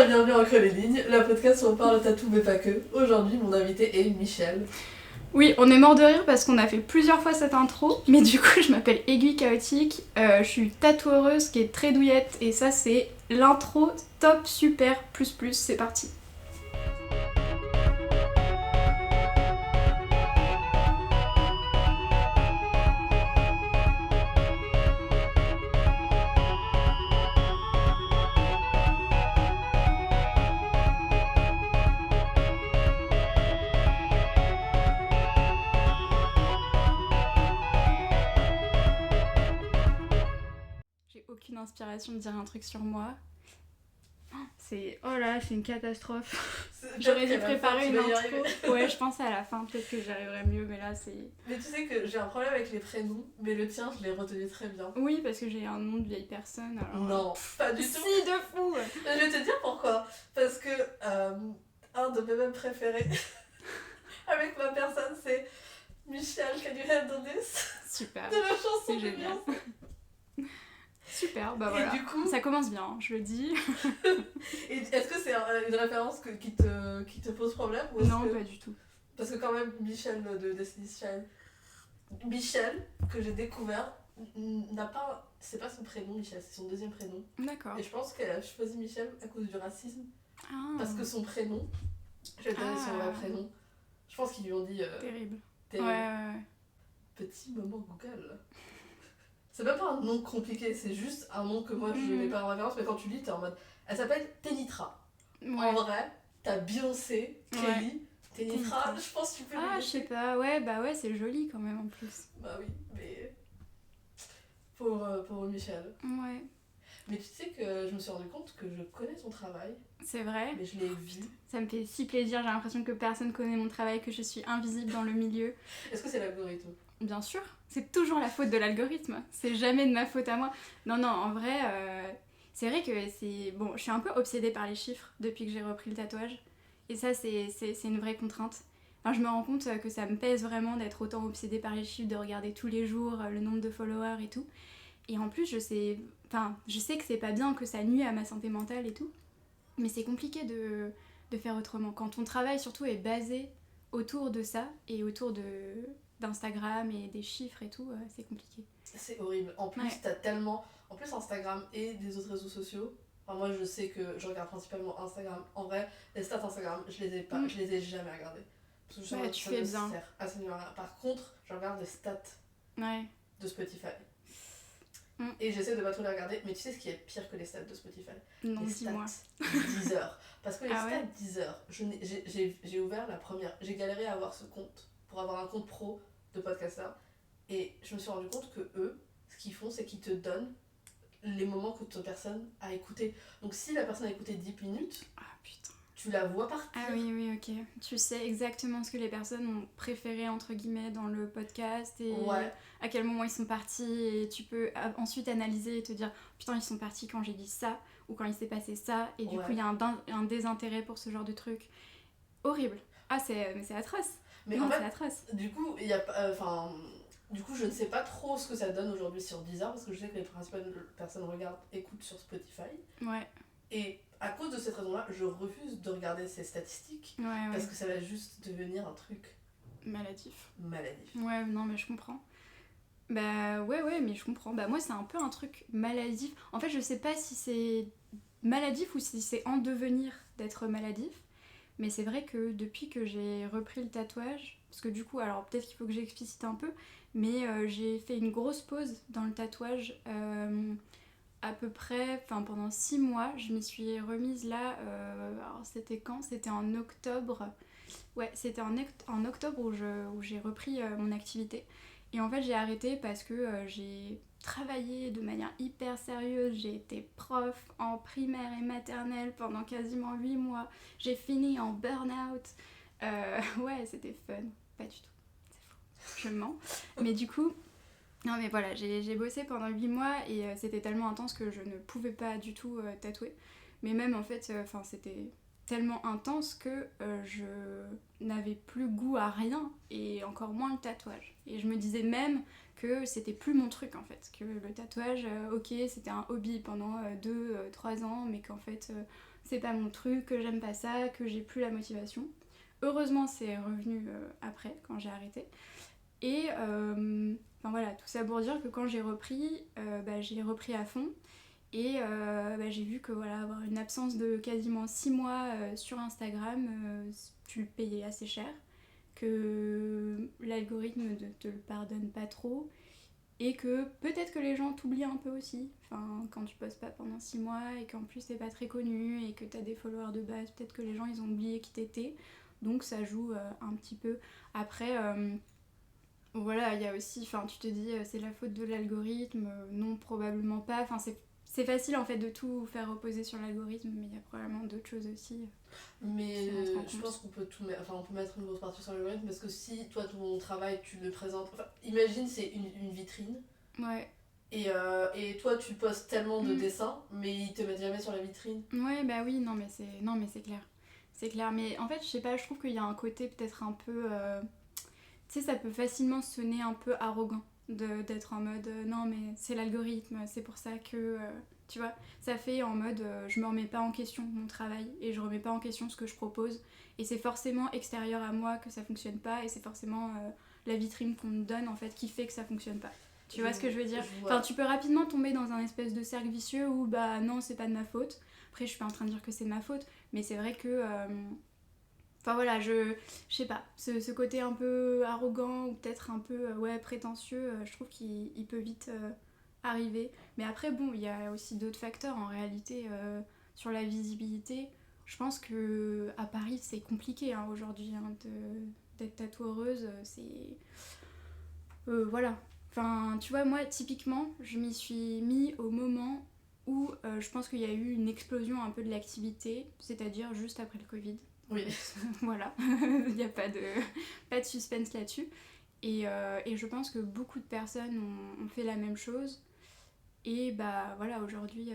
et bienvenue entre les lignes, la podcast où on parle tatou mais pas que. Aujourd'hui, mon invité est Michel. Oui, on est mort de rire parce qu'on a fait plusieurs fois cette intro, mais du coup je m'appelle Aiguille Chaotique, je suis tatoueuse qui est très douillette et ça c'est l'intro top super plus, c'est parti. J'ai aucune inspiration de dire un truc sur moi. C'est... Oh là, c'est une catastrophe. J'aurais dû préparer une intro. Ouais, je pense à la fin, peut-être que j'y arriverai mieux, mais là c'est... Mais tu sais que j'ai un problème avec les prénoms, mais le tien, je l'ai retenu très bien. Oui, parce que j'ai un nom de vieille personne, alors... Non, pas du tout. Si, de fou. Je vais te dire pourquoi. Parce que un de mes mêmes préférés avec ma personne, c'est Michel Can You Handle This Super, de la chanson c'est de génial. Beyoncé. Super, bah Et voilà, du coup... ça commence bien, je le dis. Et est-ce que c'est une référence qui te pose problème ou est-ce Non, que... pas du tout. Parce que quand même, Michel de Destiny's Child, Michel, que j'ai découvert, n'a pas... C'est pas son prénom, Michel, c'est son deuxième prénom. D'accord. Et je pense qu'elle a choisi Michel à cause du racisme. Ah. Parce que son prénom, je vais te donner son vrai prénom. Je pense qu'ils lui ont dit... Terrible. Terrible. Ouais. Petit moment Google. C'est même pas un nom compliqué, c'est juste un nom que moi je n'ai pas en référence, mais quand tu lis, t'es en mode... Elle s'appelle Tenitra. Ouais. En vrai, t'as Beyoncé, Kelly, Tenitra, je pense que tu peux Ah, je sais pas, ouais, c'est joli quand même en plus. Bah oui, mais... Pour Michel. Ouais. Mais tu sais que je me suis rendu compte que je connais son travail, C'est vrai. mais je l'ai vu. Ça me fait si plaisir, j'ai l'impression que personne connaît mon travail, que je suis invisible dans le milieu. Est-ce que c'est l'algorithme ? Bien sûr, c'est toujours la faute de l'algorithme, c'est jamais de ma faute à moi. Non, en vrai, c'est vrai que c'est... Bon, je suis un peu obsédée par les chiffres depuis que j'ai repris le tatouage. Et ça, c'est une vraie contrainte. Enfin, je me rends compte que ça me pèse vraiment d'être autant obsédée par les chiffres, de regarder tous les jours le nombre de followers et tout. Et en plus, je sais que c'est pas bien, que ça nuit à ma santé mentale et tout. Mais c'est compliqué de faire autrement. Quand ton travail surtout est basé autour de ça et autour d'Instagram et des chiffres et tout, c'est compliqué. C'est horrible. En plus, t'as tellement... En plus, Instagram et des autres réseaux sociaux... Enfin, moi, je sais que je regarde principalement Instagram. En vrai, les stats Instagram, je les ai pas, je les ai jamais regardées. Parce que je sais tu ça fais ne bien. sert absolument à rien. Par contre, je regarde les stats de Spotify. Et j'essaie de pas trop les regarder, mais tu sais ce qui est pire que les stats de Spotify ? Non, les dis-moi. stats Deezer. Parce que les stats Deezer, j'ai ouvert la première. J'ai galéré à avoir ce compte, pour avoir un compte pro de podcaster. Et je me suis rendu compte que eux, ce qu'ils font, c'est qu'ils te donnent les moments que ta personne a écouté. Donc si la personne a écouté 10 minutes, tu la vois partir. Ah oui, ok. Tu sais exactement ce que les personnes ont préféré, entre guillemets, dans le podcast et à quel moment ils sont partis. Et tu peux ensuite analyser et te dire putain, ils sont partis quand j'ai dit ça ou quand il s'est passé ça. Et du coup, il y a un désintérêt pour ce genre de truc. Horrible. Ah, c'est atroce. Mais non, en fait, c'est atroce. Du coup, il y a... Du coup, je ne sais pas trop ce que ça donne aujourd'hui sur Deezer parce que je sais que les principales personnes écoutent sur Spotify. Ouais. Et à cause de cette raison-là, je refuse de regarder ces statistiques parce que ça va juste devenir un truc maladif. Ouais, non, mais je comprends. Bah ouais, mais je comprends. Bah moi, c'est un peu un truc maladif. En fait, je sais pas si c'est maladif ou si c'est en devenir d'être maladif. Mais c'est vrai que depuis que j'ai repris le tatouage, parce que du coup, alors peut-être qu'il faut que j'explicite un peu, mais j'ai fait une grosse pause dans le tatouage à peu près, pendant 6 mois. Je m'y suis remise là, alors c'était quand ? C'était en octobre. Ouais, c'était en octobre où j'ai repris mon activité. Et en fait, j'ai arrêté parce que j'ai travaillé de manière hyper sérieuse. J'ai été prof en primaire et maternelle pendant quasiment 8 mois. J'ai fini en burn-out. Ouais, c'était fun. Pas du tout. C'est faux. Je mens. Mais du coup... Non mais voilà, j'ai bossé pendant 8 mois et c'était tellement intense que je ne pouvais pas du tout tatouer. Mais même en fait, c'était tellement intense que je n'avais plus goût à rien, et encore moins le tatouage. Et je me disais même que c'était plus mon truc en fait, que le tatouage, ok, c'était un hobby pendant 2-3 ans, mais qu'en fait c'est pas mon truc, que j'aime pas ça, que j'ai plus la motivation. Heureusement, c'est revenu après, quand j'ai arrêté. Et enfin voilà, tout ça pour dire que quand j'ai repris à fond. Et j'ai vu que voilà, avoir une absence de quasiment 6 mois sur Instagram, tu le payais assez cher, que l'algorithme ne te le pardonne pas trop, et que peut-être que les gens t'oublient un peu aussi. Enfin, quand tu postes pas pendant 6 mois et qu'en plus t'es pas très connu et que t'as des followers de base, peut-être que les gens ils ont oublié qui t'étais. Donc ça joue un petit peu. Après, voilà, il y a aussi, enfin tu te dis c'est la faute de l'algorithme, non probablement pas. Enfin c'est facile en fait de tout faire reposer sur l'algorithme, mais il y a probablement d'autres choses aussi. Mais je pense qu'on peut tout mettre, enfin on peut mettre une grosse partie sur l'algorithme, parce que si toi ton travail tu le présentes, enfin imagine c'est une vitrine. Ouais. Et toi tu postes tellement de dessins, mais ils te mettent jamais sur la vitrine. Ouais, bah oui, non mais c'est clair. C'est clair, mais en fait je sais pas, je trouve qu'il y a un côté peut-être un peu... tu sais, ça peut facilement sonner un peu arrogant d'être en mode non mais c'est l'algorithme, c'est pour ça que... tu vois, ça fait en mode je me remets pas en question mon travail et je remets pas en question ce que je propose, et c'est forcément extérieur à moi que ça fonctionne pas, et c'est forcément la vitrine qu'on me donne en fait qui fait que ça fonctionne pas. Tu vois ce que je veux dire? Enfin, tu peux rapidement tomber dans un espèce de cercle vicieux où bah non, c'est pas de ma faute. Après, je suis pas en train de dire que c'est de ma faute, mais c'est vrai que... Enfin voilà, je sais pas, ce côté un peu arrogant ou peut-être un peu ouais, prétentieux, je trouve qu'il peut vite arriver. Mais après, bon, il y a aussi d'autres facteurs en réalité sur la visibilité. Je pense que à Paris, c'est compliqué hein, aujourd'hui hein, d'être tatoueuse. C'est. Voilà. Enfin, tu vois, moi, typiquement, je m'y suis mis au moment où je pense qu'il y a eu une explosion un peu de l'activité, c'est-à-dire juste après le Covid. Oui. Voilà, il n'y a pas de suspense là-dessus. Et je pense que beaucoup de personnes ont fait la même chose. Et bah voilà, aujourd'hui,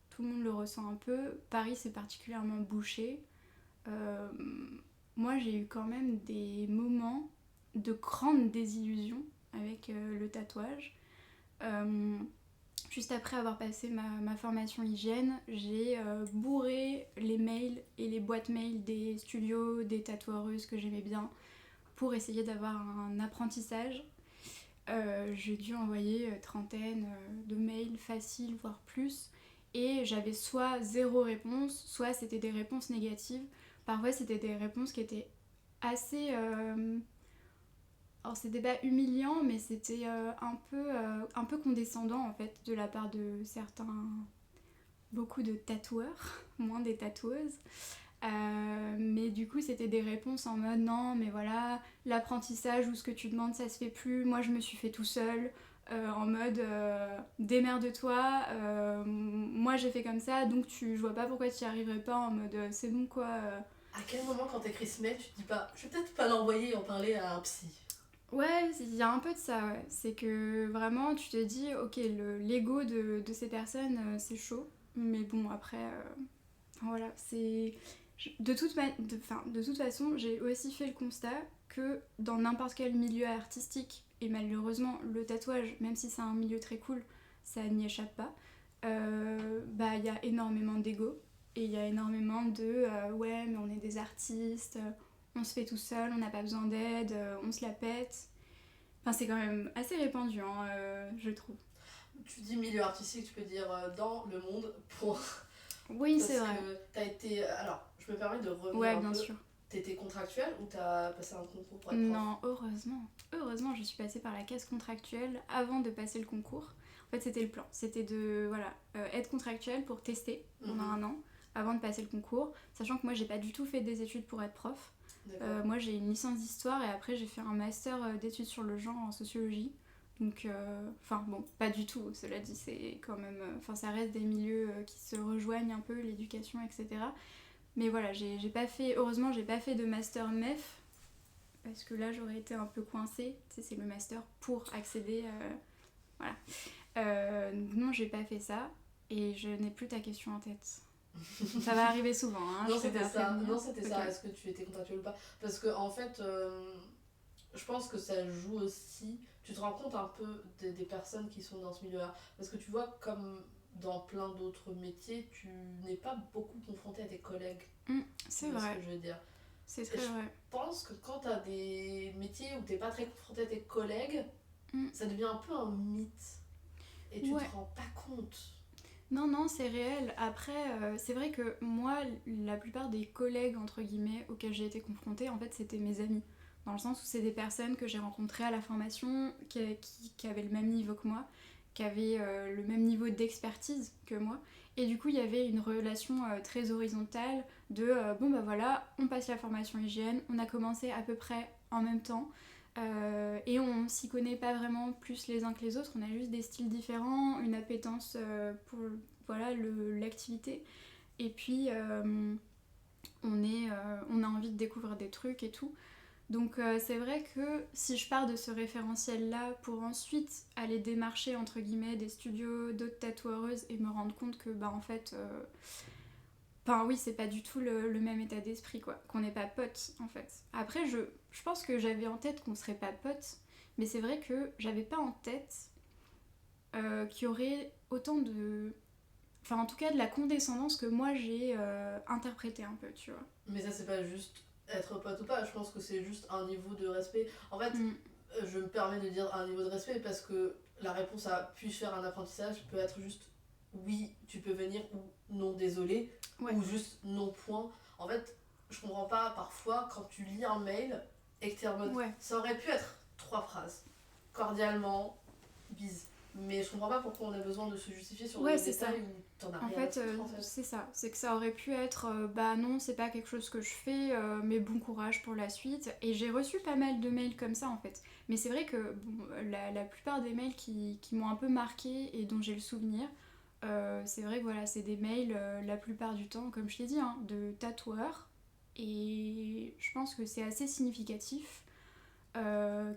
tout le monde le ressent un peu. Paris, c'est particulièrement bouché. Euh, Moi, j'ai eu quand même des moments de grande désillusion avec le tatouage. Euh, Juste après avoir passé ma formation hygiène, j'ai bourré les mails et les boîtes mails des studios, des tatoueuses que j'aimais bien pour essayer d'avoir un apprentissage. J'ai dû envoyer trentaine de mails faciles, voire plus. Et j'avais soit zéro réponse, soit c'était des réponses négatives. Parfois, c'était des réponses qui étaient assez... alors c'était pas humiliant, mais c'était un peu condescendant en fait de la part de certains, beaucoup de tatoueurs, moins des tatoueuses. Mais du coup c'était des réponses en mode non mais voilà, l'apprentissage ou ce que tu demandes ça se fait plus, moi je me suis fait tout seul. En mode démerde-toi, moi j'ai fait comme ça donc je vois pas pourquoi tu y arriverais pas, en mode c'est bon quoi. À quel moment quand t'écris ce mail tu te dis pas je vais peut-être pas l'envoyer et en parler à un psy? Ouais, il y a un peu de ça, ouais. C'est que vraiment, tu te dis, ok, l'ego de ces personnes, c'est chaud. Mais bon, après, enfin, voilà, c'est... de toute façon, j'ai aussi fait le constat que dans n'importe quel milieu artistique, et malheureusement, le tatouage, même si c'est un milieu très cool, ça n'y échappe pas, bah, il y a énormément d'ego. Et il y a énormément de, ouais, mais on est des artistes, on se fait tout seul, on n'a pas besoin d'aide, on se la pète. Enfin, c'est quand même assez répandu, hein, je trouve. Tu dis milieu artistique, tu peux dire dans le monde pour. Oui, c'est vrai. Parce que t'as été. Alors, je me permets de revenir Ouais, un bien peu. sûr. T'étais contractuelle ou t'as passé un concours pour être prof? Non, heureusement. Heureusement, je suis passée par la case contractuelle avant de passer le concours. En fait, c'était le plan. C'était de voilà, être contractuelle pour tester pendant un an avant de passer le concours. Sachant que moi, j'ai pas du tout fait des études pour être prof. Moi, j'ai une licence d'histoire et après, j'ai fait un master d'études sur le genre en sociologie. Donc, enfin bon, pas du tout, cela dit, c'est quand même... Enfin, ça reste des milieux qui se rejoignent un peu, l'éducation, etc. Mais voilà, j'ai pas fait... Heureusement, j'ai pas fait de master MEF, parce que là, j'aurais été un peu coincée. Tu sais, c'est le master pour accéder... voilà. Non, j'ai pas fait ça, et je n'ai plus ta question en tête. Ça va arriver souvent, hein. Non, c'était ça. Non, c'était okay. ça. Est-ce que tu étais contractuel ou pas? Parce que, en fait, je pense que ça joue aussi. Tu te rends compte un peu des personnes qui sont dans ce milieu-là. Parce que tu vois, comme dans plein d'autres métiers, tu n'es pas beaucoup confronté à tes collègues. C'est vrai. Ce que je veux dire. C'est très vrai. Je pense que quand tu as des métiers où tu n'es pas très confronté à tes collègues, ça devient un peu un mythe. Et tu te rends pas compte. Non, c'est réel. Après, c'est vrai que moi, la plupart des collègues, entre guillemets, auxquels j'ai été confrontée, en fait, c'était mes amis. Dans le sens où c'est des personnes que j'ai rencontrées à la formation, qui avaient le même niveau que moi, qui avaient le même niveau d'expertise que moi. Et du coup, il y avait une relation très horizontale de bon, bah voilà, on passe la formation hygiène, on a commencé à peu près en même temps. Et on s'y connaît pas vraiment plus les uns que les autres, on a juste des styles différents, une appétence pour voilà, l'activité. Et puis, on a envie de découvrir des trucs et tout. Donc c'est vrai que si je pars de ce référentiel-là pour ensuite aller démarcher entre guillemets des studios, d'autres tatoueuses et me rendre compte que bah en fait, enfin oui c'est pas du tout le même état d'esprit quoi, qu'on n'est pas potes en fait. Après je pense que j'avais en tête qu'on serait pas potes, mais c'est vrai que j'avais pas en tête qu'il y aurait autant de... Enfin en tout cas de la condescendance que moi j'ai interprété un peu tu vois. Mais ça c'est pas juste être pote ou pas, je pense que c'est juste un niveau de respect. En fait, je me permets de dire un niveau de respect parce que la réponse à puis-je faire un apprentissage peut être juste oui, tu peux venir ou non, désolé, ou juste non, point. En fait, je comprends pas parfois quand tu lis un mail et que t'es en mode ça aurait pu être 3 phrases. Cordialement, bise. Mais je comprends pas pourquoi on a besoin de se justifier sur des détails où t'en as rien à foutre, en fait. C'est ça, c'est que ça aurait pu être bah non, c'est pas quelque chose que je fais, mais bon courage pour la suite. Et j'ai reçu pas mal de mails comme ça en fait. Mais c'est vrai que bon, la plupart des mails qui m'ont un peu marqué et dont j'ai le souvenir, c'est vrai que voilà, c'est des mails la plupart du temps, comme je t'ai dit, hein, de tatoueurs. Et je pense que c'est assez significatif,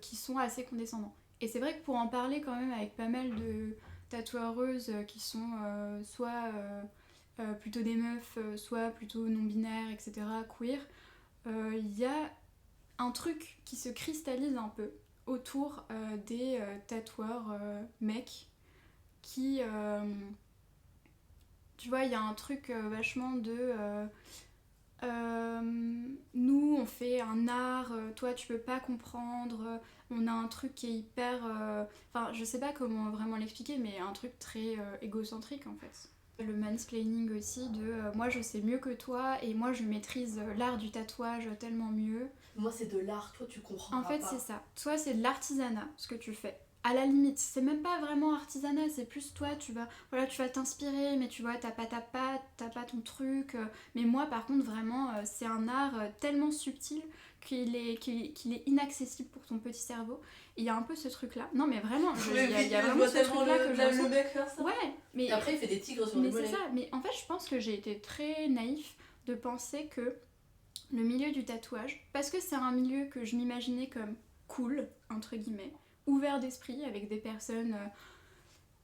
qui sont assez condescendants. Et c'est vrai que pour en parler quand même avec pas mal de tatoueuses qui sont soit plutôt des meufs, soit plutôt non-binaires, etc., queer, il y a un truc qui se cristallise un peu autour des tatoueurs mecs qui... tu vois, il y a un truc vachement de... nous on fait un art, toi tu peux pas comprendre, on a un truc qui est hyper... Enfin je sais pas comment vraiment l'expliquer, mais un truc très égocentrique en fait. Le mansplaining aussi de moi je sais mieux que toi et moi je maîtrise l'art du tatouage tellement mieux. Moi c'est de l'art, toi tu comprends pas. En fait c'est ça, toi c'est de l'artisanat ce que tu fais. À la limite, c'est même pas vraiment artisanat, c'est plus toi, tu vas t'inspirer, mais tu vois, t'as pas ta patte, t'as pas ton truc. Mais moi, par contre, vraiment, c'est un art tellement subtil qu'il est inaccessible pour ton petit cerveau. Et il y a un peu ce truc-là. Non, mais vraiment, il y a vraiment ce truc-là que je le mec faire ça. Ouais, mais... Et après, il fait des tigres sur le mollet. Mais c'est ça, mais en fait, je pense que j'ai été très naïf de penser que le milieu du tatouage, parce que c'est un milieu que je m'imaginais comme cool, entre guillemets, ouvert d'esprit avec des personnes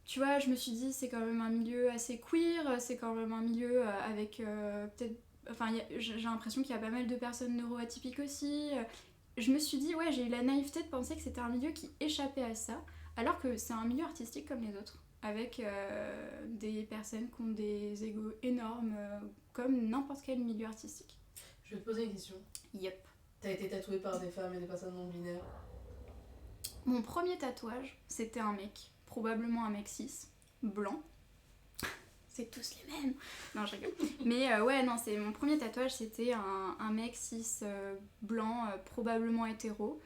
tu vois, je me suis dit c'est quand même un milieu assez queer, c'est quand même un milieu avec peut-être, enfin j'ai l'impression qu'il y a pas mal de personnes neuroatypiques aussi. Je me suis dit ouais, j'ai eu la naïveté de penser que c'était un milieu qui échappait à ça, alors que c'est un milieu artistique comme les autres, avec des personnes qui ont des égos énormes comme n'importe quel milieu artistique. Je vais te poser une question. Yep. T'as été tatouée par des femmes et des personnes non binaires? Mon premier tatouage, c'était un mec, probablement un mec cis, blanc. C'est tous les mêmes. Non, je rigole. Mais ouais, non, c'est mon premier tatouage, c'était un mec cis blanc, probablement hétéro,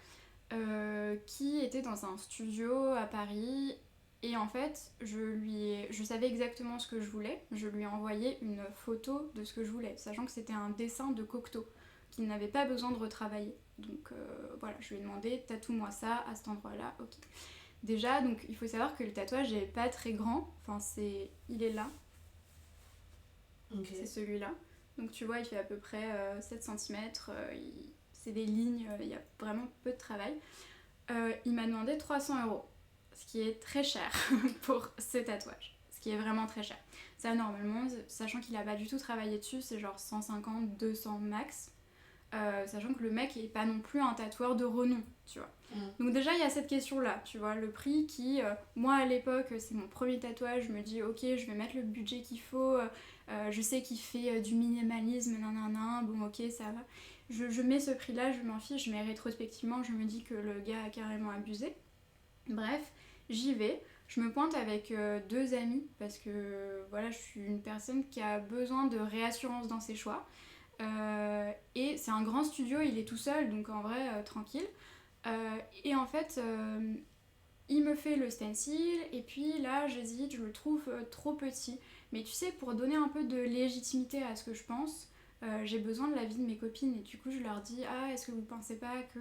qui était dans un studio à Paris. Et en fait, je savais exactement ce que je voulais. Je lui ai envoyé une photo de ce que je voulais, sachant que c'était un dessin de Cocteau, qu'il n'avait pas besoin de retravailler. Donc voilà, je lui ai demandé tatoue-moi ça à cet endroit-là, ok. Déjà, donc il faut savoir que le tatouage n'est pas très grand, enfin il est là, okay. C'est celui-là. Donc tu vois, il fait à peu près 7 cm, c'est des lignes, il y a vraiment peu de travail. Il m'a demandé 300 €, ce qui est très cher pour ce tatouage, ce qui est vraiment très cher. Ça, normalement, sachant qu'il a pas du tout travaillé dessus, c'est genre 150, 200 max. Sachant que le mec est pas non plus un tatoueur de renom, tu vois. Donc déjà il y a cette question là, tu vois, le prix qui, moi à l'époque c'est mon premier tatouage, je me dis ok je vais mettre le budget qu'il faut, je sais qu'il fait du minimalisme, nanana, bon ok ça va. Je mets ce prix là, je m'en fiche, mais rétrospectivement je me dis que le gars a carrément abusé. Bref, j'y vais. Je me pointe avec 2 amis parce que voilà, je suis une personne qui a besoin de réassurance dans ses choix. Et c'est un grand studio, il est tout seul, donc en vrai, tranquille. Et en fait, il me fait le stencil, et puis là, j'hésite, je le trouve trop petit. Mais tu sais, pour donner un peu de légitimité à ce que je pense, j'ai besoin de l'avis de mes copines, et du coup, je leur dis ah, est-ce que vous pensez pas que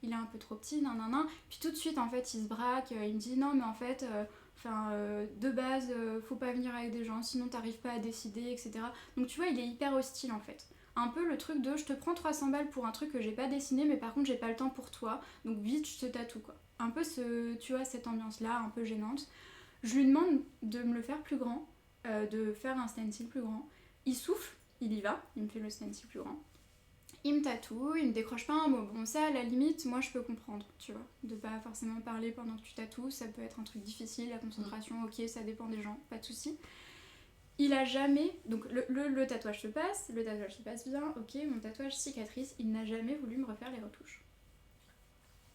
il est un peu trop petit, nan nan nan. Puis tout de suite, en fait, il se braque, il me dit non, mais en fait. De base, faut pas venir avec des gens, sinon t'arrives pas à décider, etc. Donc tu vois, il est hyper hostile en fait. Un peu le truc de je te prends 300 balles pour un truc que j'ai pas dessiné, mais par contre j'ai pas le temps pour toi, donc vite je te tatoue quoi. Un peu tu vois, cette ambiance là, un peu gênante. Je lui demande de me le faire plus grand, de faire un stencil plus grand. Il souffle, il y va, il me fait le stencil plus grand. Il me tatoue, il me décroche pas un mot. Bon, ça, à la limite, moi, je peux comprendre, tu vois. De pas forcément parler pendant que tu tatoues, ça peut être un truc difficile, la concentration, ok, ça dépend des gens, pas de soucis. Il a jamais... Donc, le tatouage se passe, le tatouage se passe bien, ok, mon tatouage cicatrice, il n'a jamais voulu me refaire les retouches.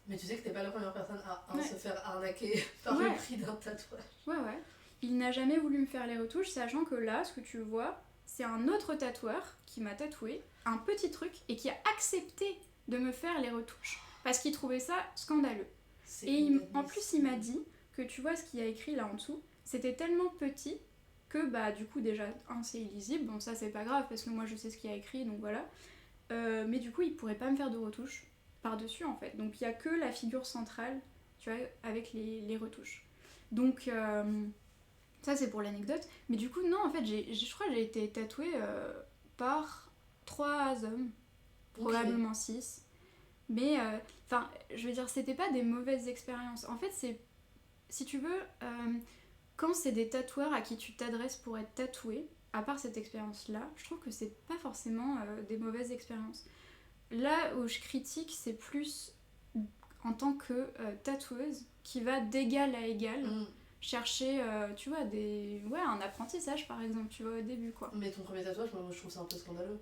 Mais tu sais que t'es pas la première personne à se faire arnaquer par le prix d'un tatouage. Ouais. Il n'a jamais voulu me faire les retouches, sachant que là, ce que tu vois, c'est un autre tatoueur qui m'a tatoué un petit truc et qui a accepté de me faire les retouches parce qu'il trouvait ça scandaleux. En plus, il m'a dit que tu vois ce qu'il y a écrit là en dessous, c'était tellement petit que bah du coup déjà c'est illisible, bon ça c'est pas grave parce que moi je sais ce qu'il y a écrit donc voilà, mais du coup il pourrait pas me faire de retouches par dessus en fait, donc il y a que la figure centrale tu vois avec les retouches. Donc ça c'est pour l'anecdote, mais du coup non en fait je crois que j'ai été tatouée par 3 hommes, probablement 6. Mais je veux dire, c'était pas des mauvaises expériences. En fait, c'est, si tu veux, quand c'est des tatoueurs à qui tu t'adresses pour être tatoué, à part cette expérience-là, je trouve que c'est pas forcément des mauvaises expériences. Là où je critique, c'est plus en tant que tatoueuse qui va d'égal à égal chercher, tu vois, un apprentissage par exemple, tu vois, au début quoi. Mais ton premier tatouage, moi je trouve ça un peu scandaleux.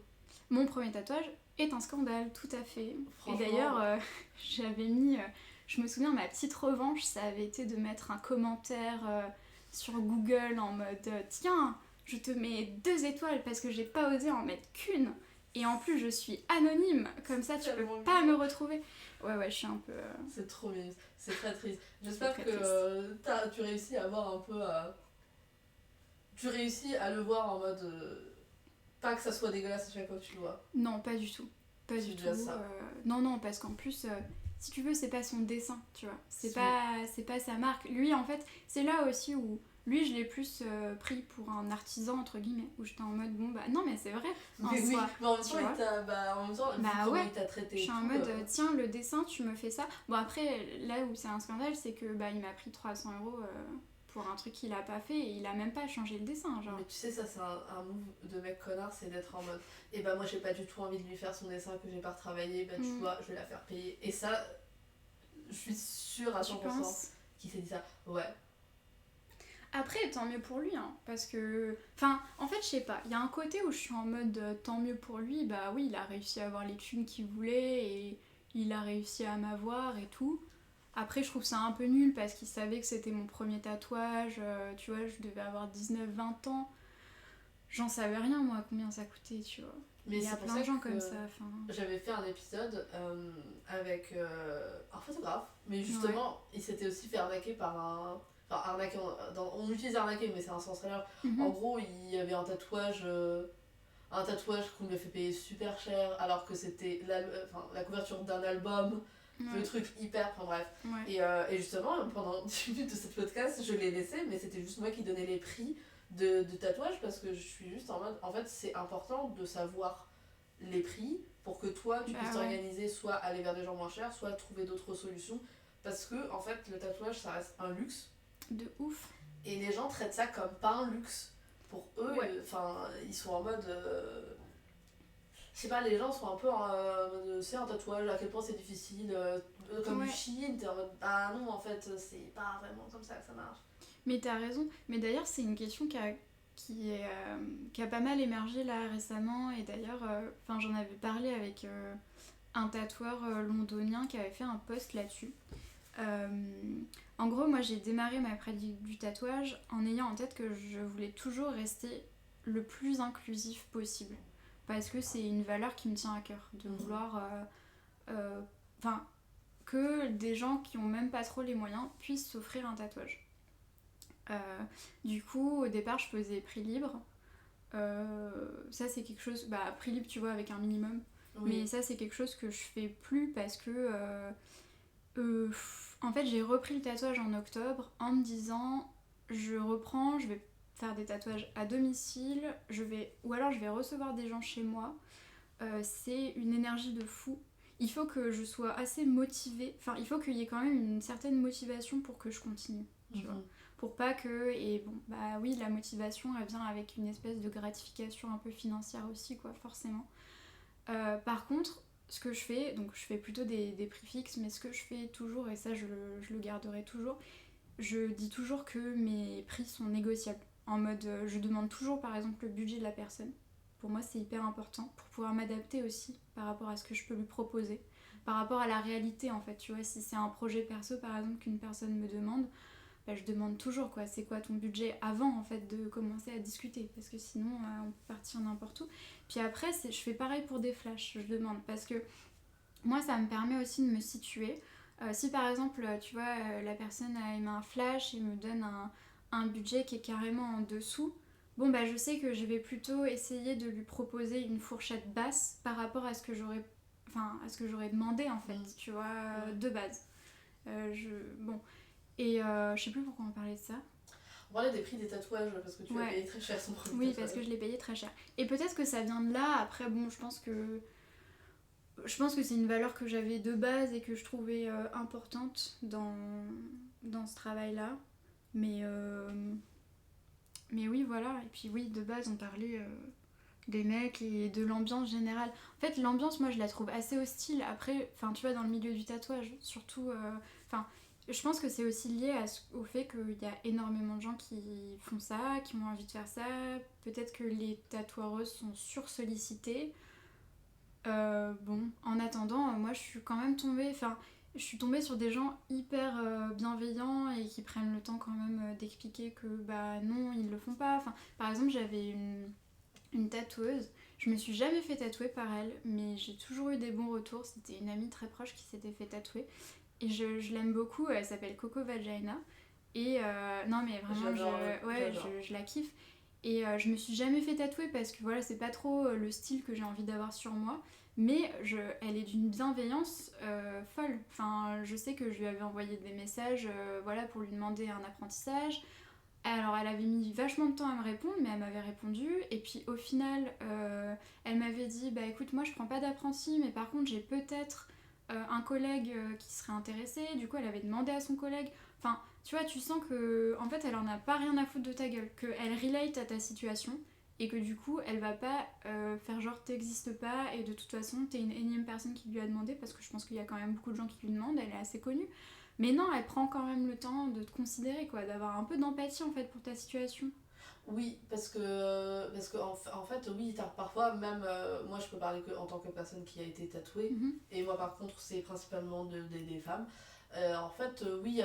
Mon premier tatouage est un scandale, tout à fait. Et d'ailleurs, j'avais mis, je me souviens, ma petite revanche, ça avait été de mettre un commentaire sur Google en mode tiens, je te mets 2 étoiles parce que j'ai pas osé en mettre qu'une. Et en plus, je suis anonyme, comme ça tu peux pas me retrouver. Ouais, je suis un peu. C'est trop mignon, c'est très triste. J'espère que tu réussis à avoir un peu. Tu réussis à le voir en mode. Pas que ça soit dégueulasse à chaque fois que tu le vois. Non, pas du tout. Pas du tout. Non, parce qu'en plus, si tu veux, c'est pas son dessin, tu vois. C'est pas sa marque. Lui, en fait, c'est là aussi où. Lui, je l'ai plus pris pour un artisan, entre guillemets, où j'étais en mode, bon, bah non, mais c'est vrai. Mais en même temps, il t'a traité. Je suis en mode, tiens, le dessin, tu me fais ça. Bon, après, là où c'est un scandale, c'est que il m'a pris 300 € pour un truc qu'il a pas fait et il a même pas changé le dessin. Genre. Mais tu sais, ça, c'est un move de mec connard, c'est d'être en mode, et moi, j'ai pas du tout envie de lui faire son dessin que j'ai pas retravaillé, tu vois, je vais la faire payer. Et ça, je suis sûre à 100% qu'il s'est dit ça. Ouais. Après, tant mieux pour lui, hein, parce que... Enfin, en fait, je sais pas, il y a un côté où je suis en mode tant mieux pour lui, bah oui, il a réussi à avoir les thunes qu'il voulait, et il a réussi à m'avoir et tout. Après, je trouve ça un peu nul, parce qu'il savait que c'était mon premier tatouage, tu vois, je devais avoir 19-20 ans. J'en savais rien, moi, combien ça coûtait, tu vois. Mais il y a plein de gens comme ça. J'avais fait un épisode avec un photographe, mais justement, il s'était aussi fait arnaquer par un... Enfin, arnaquer, on utilise arnaquer, mais c'est un sens très large. En gros, il y avait un tatouage qu'on lui a fait payer super cher, alors que c'était la couverture d'un album, le truc hyper, bref. Ouais. Et justement, pendant 10 minutes de cette podcast, je l'ai laissé, mais c'était juste moi qui donnais les prix de tatouage, parce que je suis juste en mode, en fait, c'est important de savoir les prix pour que toi, tu puisses t'organiser, soit aller vers des gens moins chers, soit trouver d'autres solutions, parce que, en fait, le tatouage, ça reste un luxe. De ouf. Et les gens traitent ça comme pas un luxe. pour eux, enfin, ils sont en mode... je sais pas, les gens sont un peu en mode, c'est un tatouage, à quel point c'est difficile, comme du Chine, t'es en mode, ah non, en fait, c'est pas vraiment comme ça que ça marche. Mais t'as raison. Mais d'ailleurs, c'est une question qui a pas mal émergé là récemment. Et d'ailleurs, j'en avais parlé avec un tatoueur londonien qui avait fait un post là-dessus. En gros, moi j'ai démarré ma pratique du tatouage en ayant en tête que je voulais toujours rester le plus inclusif possible. Parce que c'est une valeur qui me tient à cœur, de vouloir que des gens qui ont même pas trop les moyens puissent s'offrir un tatouage. Du coup, au départ, je faisais prix libre. Ça, c'est quelque chose... prix libre, tu vois, avec un minimum. Oui. Mais ça, c'est quelque chose que je fais plus parce que... en fait, j'ai repris le tatouage en octobre en me disant, je reprends, je vais faire des tatouages à domicile, ou alors je vais recevoir des gens chez moi. C'est une énergie de fou. Il faut que je sois assez motivée, il faut qu'il y ait quand même une certaine motivation pour que je continue, tu vois. Pour pas que... Et bon, oui, la motivation, elle vient avec une espèce de gratification un peu financière aussi, quoi, forcément. Par contre, ce que je fais, donc je fais plutôt des prix fixes, mais ce que je fais toujours, et ça je le garderai toujours, je dis toujours que mes prix sont négociables. En mode, je demande toujours par exemple le budget de la personne. Pour moi, c'est hyper important pour pouvoir m'adapter aussi par rapport à ce que je peux lui proposer. Par rapport à la réalité, en fait, tu vois, si c'est un projet perso par exemple qu'une personne me demande, je demande toujours quoi, c'est quoi ton budget avant en fait de commencer à discuter, parce que sinon on peut partir n'importe où. Puis après je fais pareil pour des flashs, je demande, parce que moi ça me permet aussi de me situer. Si par exemple tu vois la personne elle met un flash et me donne un budget qui est carrément en dessous, bon je sais que je vais plutôt essayer de lui proposer une fourchette basse par rapport à ce que j'aurais demandé en fait, tu vois, de base. Et je sais plus pourquoi on parlait de ça. On parlait des prix des tatouages parce que tu as payé très cher son premier tatouage. Oui, parce que je l'ai payé très cher. Et peut-être que ça vient de là. Après, bon, je pense que c'est une valeur que j'avais de base et que je trouvais importante dans ce travail-là. Mais oui, voilà. Et puis oui, de base, on parlait des mecs et de l'ambiance générale. En fait, l'ambiance, moi, je la trouve assez hostile. Après, tu vois, dans le milieu du tatouage, surtout... je pense que c'est aussi lié au fait qu'il y a énormément de gens qui font ça, qui ont envie de faire ça. Peut-être que les tatoueuses sont sursollicitées. En attendant, moi je suis quand même tombée... je suis tombée sur des gens hyper bienveillants et qui prennent le temps quand même d'expliquer que non, ils le font pas. Par exemple, j'avais une tatoueuse. Je me suis jamais fait tatouer par elle, mais j'ai toujours eu des bons retours. C'était une amie très proche qui s'était fait tatouer. Et je l'aime beaucoup, elle s'appelle Coco Vagina. Et non mais vraiment, je la kiffe. Et je me suis jamais fait tatouer parce que voilà, c'est pas trop le style que j'ai envie d'avoir sur moi. Mais elle est d'une bienveillance folle. Je sais que je lui avais envoyé des messages pour lui demander un apprentissage. Alors elle avait mis vachement de temps à me répondre, mais elle m'avait répondu. Et puis au final, elle m'avait dit, écoute, moi je prends pas d'apprenti, mais par contre j'ai peut-être... un collègue qui serait intéressé, du coup elle avait demandé à son collègue, tu vois, tu sens que en fait elle en a pas rien à foutre de ta gueule, qu'elle relate à ta situation et que du coup elle va pas faire genre t'existes pas et de toute façon t'es une énième personne qui lui a demandé, parce que je pense qu'il y a quand même beaucoup de gens qui lui demandent, elle est assez connue, mais non, elle prend quand même le temps de te considérer quoi, d'avoir un peu d'empathie en fait pour ta situation. Oui, parce que en fait, oui, parfois, même moi je peux parler en tant que personne qui a été tatouée, et moi par contre c'est principalement des femmes. En fait, oui,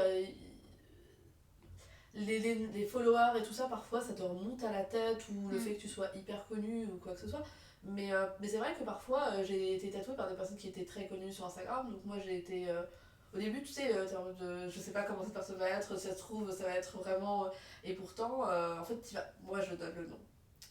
les followers et tout ça, parfois ça te remonte à la tête, ou le fait que tu sois hyper connu ou quoi que ce soit. Mais c'est vrai que parfois j'ai été tatouée par des personnes qui étaient très connues sur Instagram, donc moi j'ai été... Au début, tu sais, t'es en mode je sais pas comment cette personne va être, si ça se trouve, ça va être vraiment. Et pourtant, en fait, moi je donne le nom.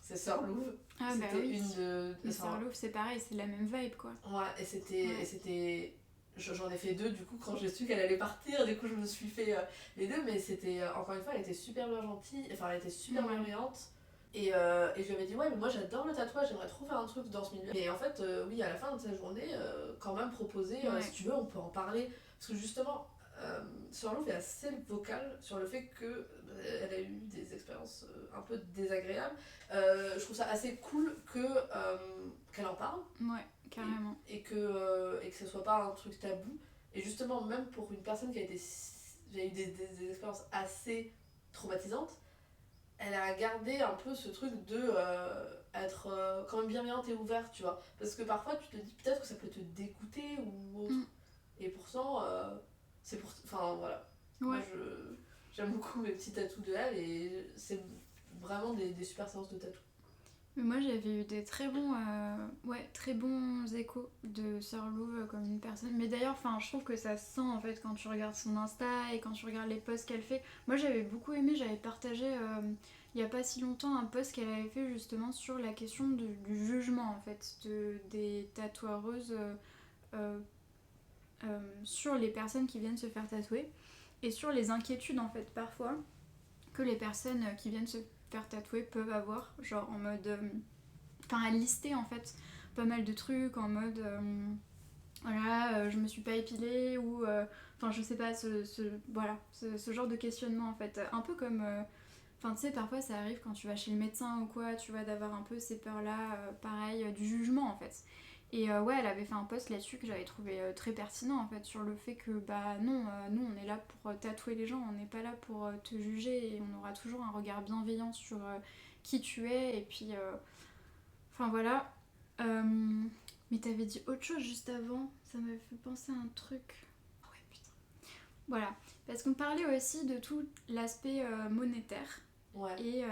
C'est Sœur Louve. Ah, c'était une de. Mais Sœur Louve, c'est pareil, c'est la même vibe quoi. Ouais, et c'était. J'en ai fait 2 du coup quand j'ai su qu'elle allait partir, du coup je me suis fait les 2, mais c'était. Encore une fois, elle était super bien gentille, elle était super bienveillante. Et je lui avais dit, ouais, mais moi j'adore le tatouage, j'aimerais trop faire un truc dans ce milieu. Et en fait, oui, à la fin de sa journée, quand même proposer, si tu veux, on peut en parler. Parce que justement, Sherlock est assez vocale sur le fait que elle a eu des expériences un peu désagréables. Je trouve ça assez cool qu'elle en parle. Ouais, carrément. Et que ce soit pas un truc tabou. Et justement, même pour une personne qui a eu des expériences assez traumatisantes, elle a gardé un peu ce truc de être quand même bienveillante et ouverte, tu vois. Parce que parfois, tu te dis peut-être que ça peut te dégoûter ou autre. Et pourtant, c'est pour... Enfin, voilà. Ouais. Moi, j'aime beaucoup mes petits tatous de elle et c'est vraiment des super séances de tatous. Mais moi j'avais eu des très bons échos de Sœur Lou comme une personne. Mais d'ailleurs, je trouve que ça se sent en fait quand tu regardes son Insta et quand tu regardes les posts qu'elle fait. Moi j'avais beaucoup aimé, j'avais partagé il y a pas si longtemps un post qu'elle avait fait justement sur la question du jugement en fait des tatoueuses sur les personnes qui viennent se faire tatouer et sur les inquiétudes en fait parfois que les personnes qui viennent se faire tatouer peuvent avoir, genre en mode à lister en fait pas mal de trucs en mode voilà je me suis pas épilée ou je sais pas ce genre de questionnement en fait un peu comme tu sais parfois ça arrive quand tu vas chez le médecin ou quoi tu vois d'avoir un peu ces peurs là pareil du jugement en fait. Et ouais, elle avait fait un post là-dessus que j'avais trouvé très pertinent en fait, sur le fait que bah non, nous on est là pour tatouer les gens, on n'est pas là pour te juger et on aura toujours un regard bienveillant sur qui tu es. Et puis, voilà. Mais t'avais dit autre chose juste avant, ça m'a fait penser à un truc. Ah ouais, putain. Voilà, parce qu'on parlait aussi de tout l'aspect monétaire. Ouais. Et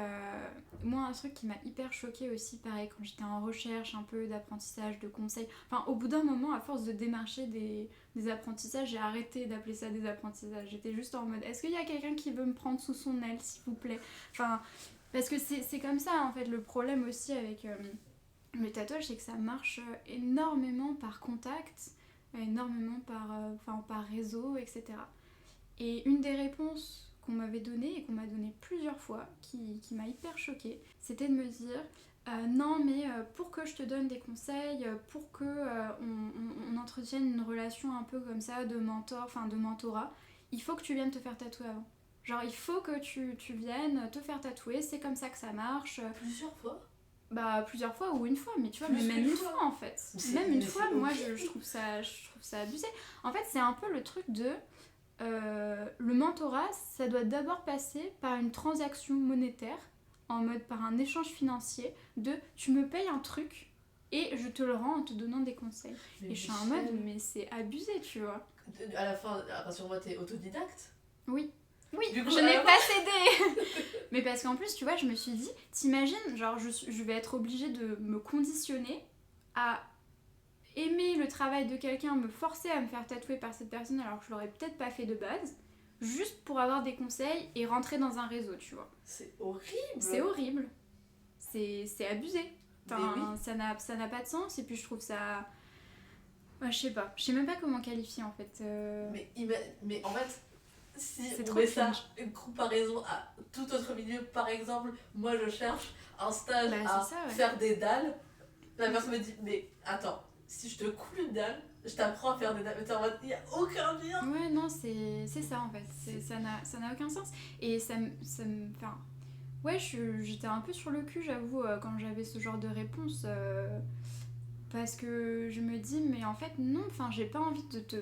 moi un truc qui m'a hyper choquée aussi pareil quand j'étais en recherche un peu d'apprentissage, de conseils, au bout d'un moment à force de démarcher des apprentissages j'ai arrêté d'appeler ça des apprentissages, j'étais juste en mode est-ce qu'il y a quelqu'un qui veut me prendre sous son aile s'il vous plaît, parce que c'est comme ça en fait le problème aussi avec le tatouage, c'est que ça marche énormément par contact, énormément par réseau, etc. Et une des réponses qu'on m'avait donnée et qu'on m'a donnée plusieurs fois, qui m'a hyper choquée, c'était de me dire non mais pour que je te donne des conseils, pour que on entretienne une relation un peu comme ça de mentorat, il faut que tu viennes te faire tatouer avant. Genre il faut que tu viennes te faire tatouer, c'est comme ça que ça marche. Plusieurs fois ? Bah plusieurs fois ou une fois, mais tu vois, mais même une fois en fait. Même une fois, moi je trouve ça abusé. En fait c'est un peu le truc de... le mentorat, ça doit d'abord passer par une transaction monétaire, en mode par un échange financier, de tu me payes un truc et je te le rends en te donnant des conseils. Mais et je suis en mode, mais c'est abusé, tu vois. À la fin, rassure-moi, t'es autodidacte ? Oui. Oui, coup, je n'ai pas cédé. Mais parce qu'en plus, tu vois, je me suis dit, t'imagines, genre je vais être obligée de me conditionner à aimer le travail de quelqu'un, me forcer à me faire tatouer par cette personne alors que je l'aurais peut-être pas fait de base, juste pour avoir des conseils et rentrer dans un réseau, tu vois. C'est horrible. C'est horrible. C'est abusé. Oui. Ça n'a pas de sens et puis je trouve ça... Ouais, je sais pas. Je sais même pas comment qualifier en fait. Mais en fait, si c'est on met ça une comparaison à tout autre milieu, par exemple, moi je cherche un stage faire des dalles, la personne me dit mais attends, si je te coule une dalle, je t'apprends à faire des dalles. Mais t'es en mode, il n'y a aucun lien. Ouais, non, c'est ça en fait. Ça n'a aucun sens. Et ça me... Enfin, ouais, j'étais un peu sur le cul, j'avoue, quand j'avais ce genre de réponse. Parce que je me dis, mais en fait, non, j'ai pas envie de te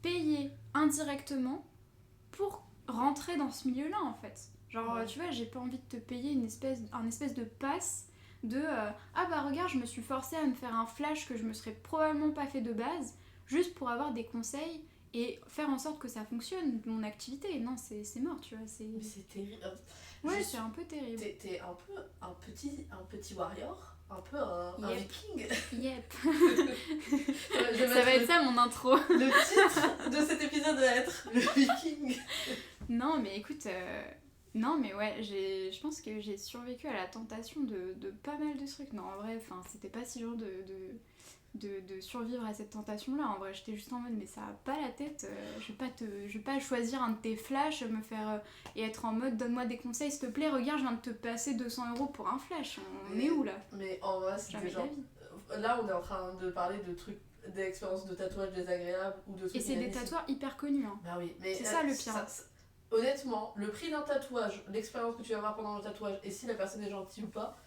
payer indirectement pour rentrer dans ce milieu-là, en fait. Genre, tu vois, j'ai pas envie de te payer un espèce de passe de ah bah regarde, je me suis forcée à me faire un flash que je me serais probablement pas fait de base juste pour avoir des conseils et faire en sorte que ça fonctionne mon activité. Non, c'est mort, tu vois. Mais c'est terrible. Ouais, c'est un peu terrible. T'es un peu un petit warrior, un peu un viking. Yep. Ça va être ça mon intro. Le titre de cet épisode va être le viking. Non mais écoute, non mais ouais, je pense que j'ai survécu à la tentation de pas mal de trucs. Non en vrai, c'était pas si dur de survivre à cette tentation là. En vrai, j'étais juste en mode mais ça a pas la tête, je vais pas choisir un de tes flashs, me faire et être en mode donne-moi des conseils s'il te plaît, regarde je viens de te passer 200 € pour un flash. On est où là? Mais en vrai c'est genre... Là on est en train de parler de trucs des expériences de tatouage désagréables ou de trucs. Et c'est des tatoueurs hyper connus. Hein. Bah oui, mais c'est ça le pire. Honnêtement, le prix d'un tatouage, l'expérience que tu vas avoir pendant le tatouage et si la personne est gentille ou pas,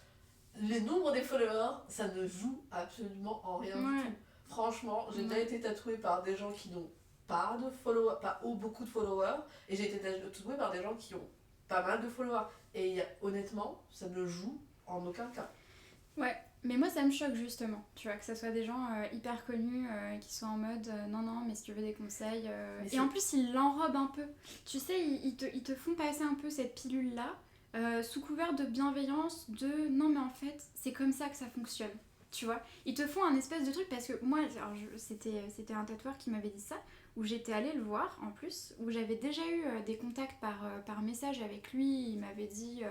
les nombres des followers, ça ne joue absolument en rien du tout. Franchement, j'ai déjà été tatouée par des gens qui n'ont pas de followers, pas ou beaucoup de followers, et j'ai été tatouée par des gens qui ont pas mal de followers. Et honnêtement, ça ne joue en aucun cas. Ouais, mais moi ça me choque justement, tu vois, que ce soit des gens hyper connus qui soient en mode non, mais si tu veux des conseils. Et en plus, ils l'enrobent un peu. Tu sais, ils te font passer un peu cette pilule-là, sous couvert de bienveillance, de non, mais en fait, c'est comme ça que ça fonctionne. Tu vois, ils te font un espèce de truc parce que moi, c'était un tatoueur qui m'avait dit ça, où j'étais allée le voir en plus, où j'avais déjà eu des contacts par message avec lui. Il m'avait dit.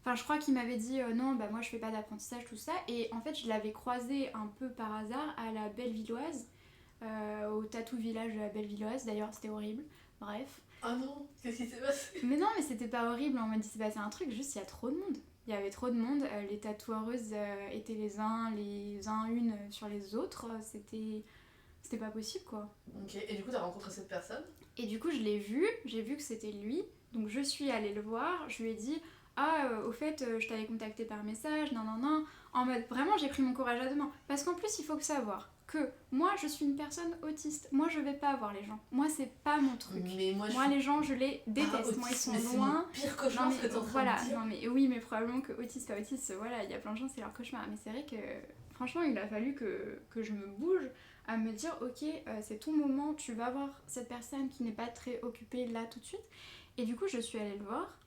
Enfin, je crois qu'il m'avait dit non, bah moi je fais pas d'apprentissage, tout ça. Et en fait, je l'avais croisé un peu par hasard à la Bellevilloise, au tattoo village de la Bellevilloise. D'ailleurs, c'était horrible. Bref. Ah non, qu'est-ce qui s'est passé? Mais non, mais c'était pas horrible. On m'a dit c'est passé un truc, juste il y a trop de monde. Il y avait trop de monde. Les tatoueuses étaient les uns une sur les autres. C'était pas possible quoi. Ok, et du coup, t'as rencontré cette personne? Et du coup, je l'ai vu. J'ai vu que c'était lui. Donc, je suis allée le voir. Je lui ai dit. Au fait, je t'avais contacté par message, non. En mode, vraiment, j'ai pris mon courage à deux mains. Parce qu'en plus, il faut savoir que moi, je suis une personne autiste. Moi, je vais pas voir les gens. Moi, c'est pas mon truc. Mais moi, les gens, je les déteste. Moi, ils sont loin. C'est pire cauchemar, ce que t'es en train de dire. Non, mais oui, mais probablement que autiste, pas autiste, voilà, il y a plein de gens, c'est leur cauchemar. Mais c'est vrai que, franchement, il a fallu que je me bouge à me dire, ok, c'est ton moment, tu vas voir cette personne qui n'est pas très occupée là tout de suite. Et du coup, je suis allée le voir.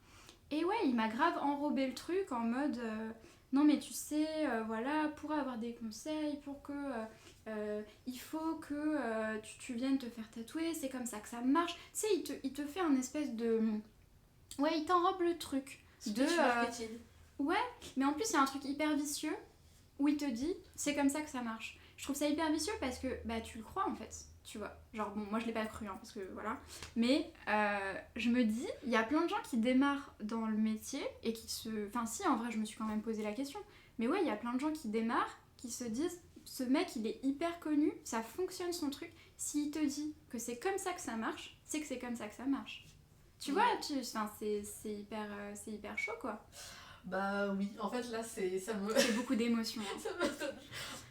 Et ouais, il m'a grave enrobé le truc en mode non mais tu sais, voilà, pour avoir des conseils, pour que il faut que tu viennes te faire tatouer, c'est comme ça que ça marche. Tu sais, il te fait un espèce de... Ouais, il t'enrobe le truc. Marketing. Ouais, mais en plus il y a un truc hyper vicieux où il te dit c'est comme ça que ça marche. Je trouve ça hyper vicieux parce que bah tu le crois en fait. Tu vois, genre bon, moi je l'ai pas cru parce que voilà, mais je me dis, il y a plein de gens qui démarrent dans le métier et qui se... Enfin si, en vrai je me suis quand même posé la question, mais ouais, il y a plein de gens qui démarrent, qui se disent, ce mec il est hyper connu, ça fonctionne son truc, s'il te dit que c'est comme ça que ça marche, c'est que c'est comme ça que ça marche. Tu vois, c'est hyper chaud quoi. Bah oui, en fait là c'est beaucoup d'émotions. Hein.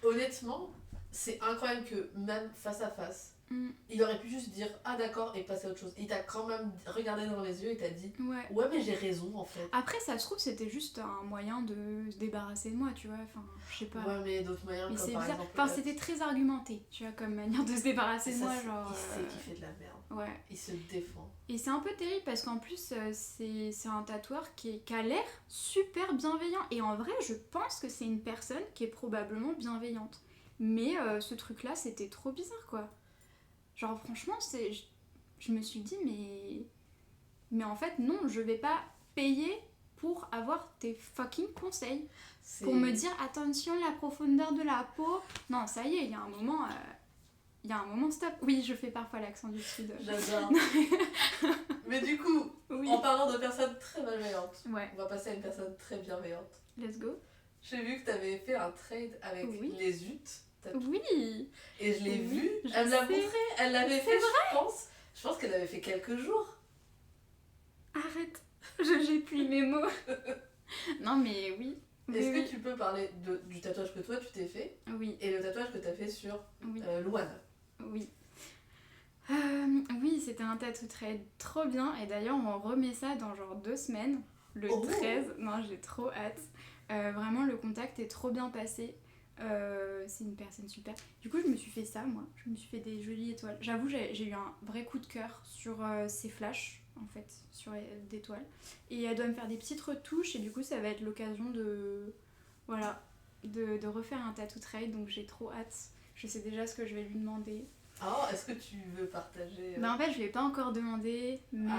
Honnêtement, c'est incroyable que même face à face, il aurait pu juste dire ah d'accord et passer à autre chose. Il t'a quand même regardé dans les yeux et t'a dit ouais mais j'ai raison en fait. Après ça se trouve c'était juste un moyen de se débarrasser de moi, tu vois, enfin je sais pas. Ouais mais d'autres moyens mais comme par exemple. Enfin c'était très argumenté, tu vois, comme manière de se débarrasser de moi genre. Il sait qu'il fait de la merde. Ouais. Il se défend. Et c'est un peu terrible parce qu'en plus c'est un tatoueur qui a l'air super bienveillant et en vrai je pense que c'est une personne qui est probablement bienveillante. Mais ce truc là c'était trop bizarre quoi. Genre franchement je me suis dit mais en fait non, je vais pas payer pour avoir tes fucking conseils. Pour me dire attention la profondeur de la peau. Non ça y est, il y a un moment stop. Oui, je fais parfois l'accent du sud. J'adore. Mais du coup, en parlant de personnes très malveillantes, on va passer à une personne très bienveillante. Let's go. J'ai vu que t'avais fait un trade avec les UT. Oui. Et je l'ai vu. Elle me l'a montré. Elle l'avait fait, je pense qu'elle l'avait fait quelques jours. Arrête. J'ai plus mes mots. Non mais oui. Est-ce que tu peux parler du tatouage que toi tu t'es fait? Oui. Et le tatouage que t'as fait sur Louane? Oui. Oui, c'était un tatou trade trop bien. Et d'ailleurs, on remet ça dans genre 2 semaines. Le 13. Non, j'ai trop hâte. Vraiment, le contact est trop bien passé. C'est une personne super. Du coup, je me suis fait ça, moi. Je me suis fait des jolies étoiles. J'avoue, j'ai eu un vrai coup de cœur sur ces flashs, en fait, sur d'étoiles. Et elle doit me faire des petites retouches. Et du coup, ça va être l'occasion de... Voilà, de refaire un tattoo trade. Donc, j'ai trop hâte. Je sais déjà ce que je vais lui demander. Oh, est-ce que tu veux partager Bah en fait, je lui ai pas encore demandé, mais...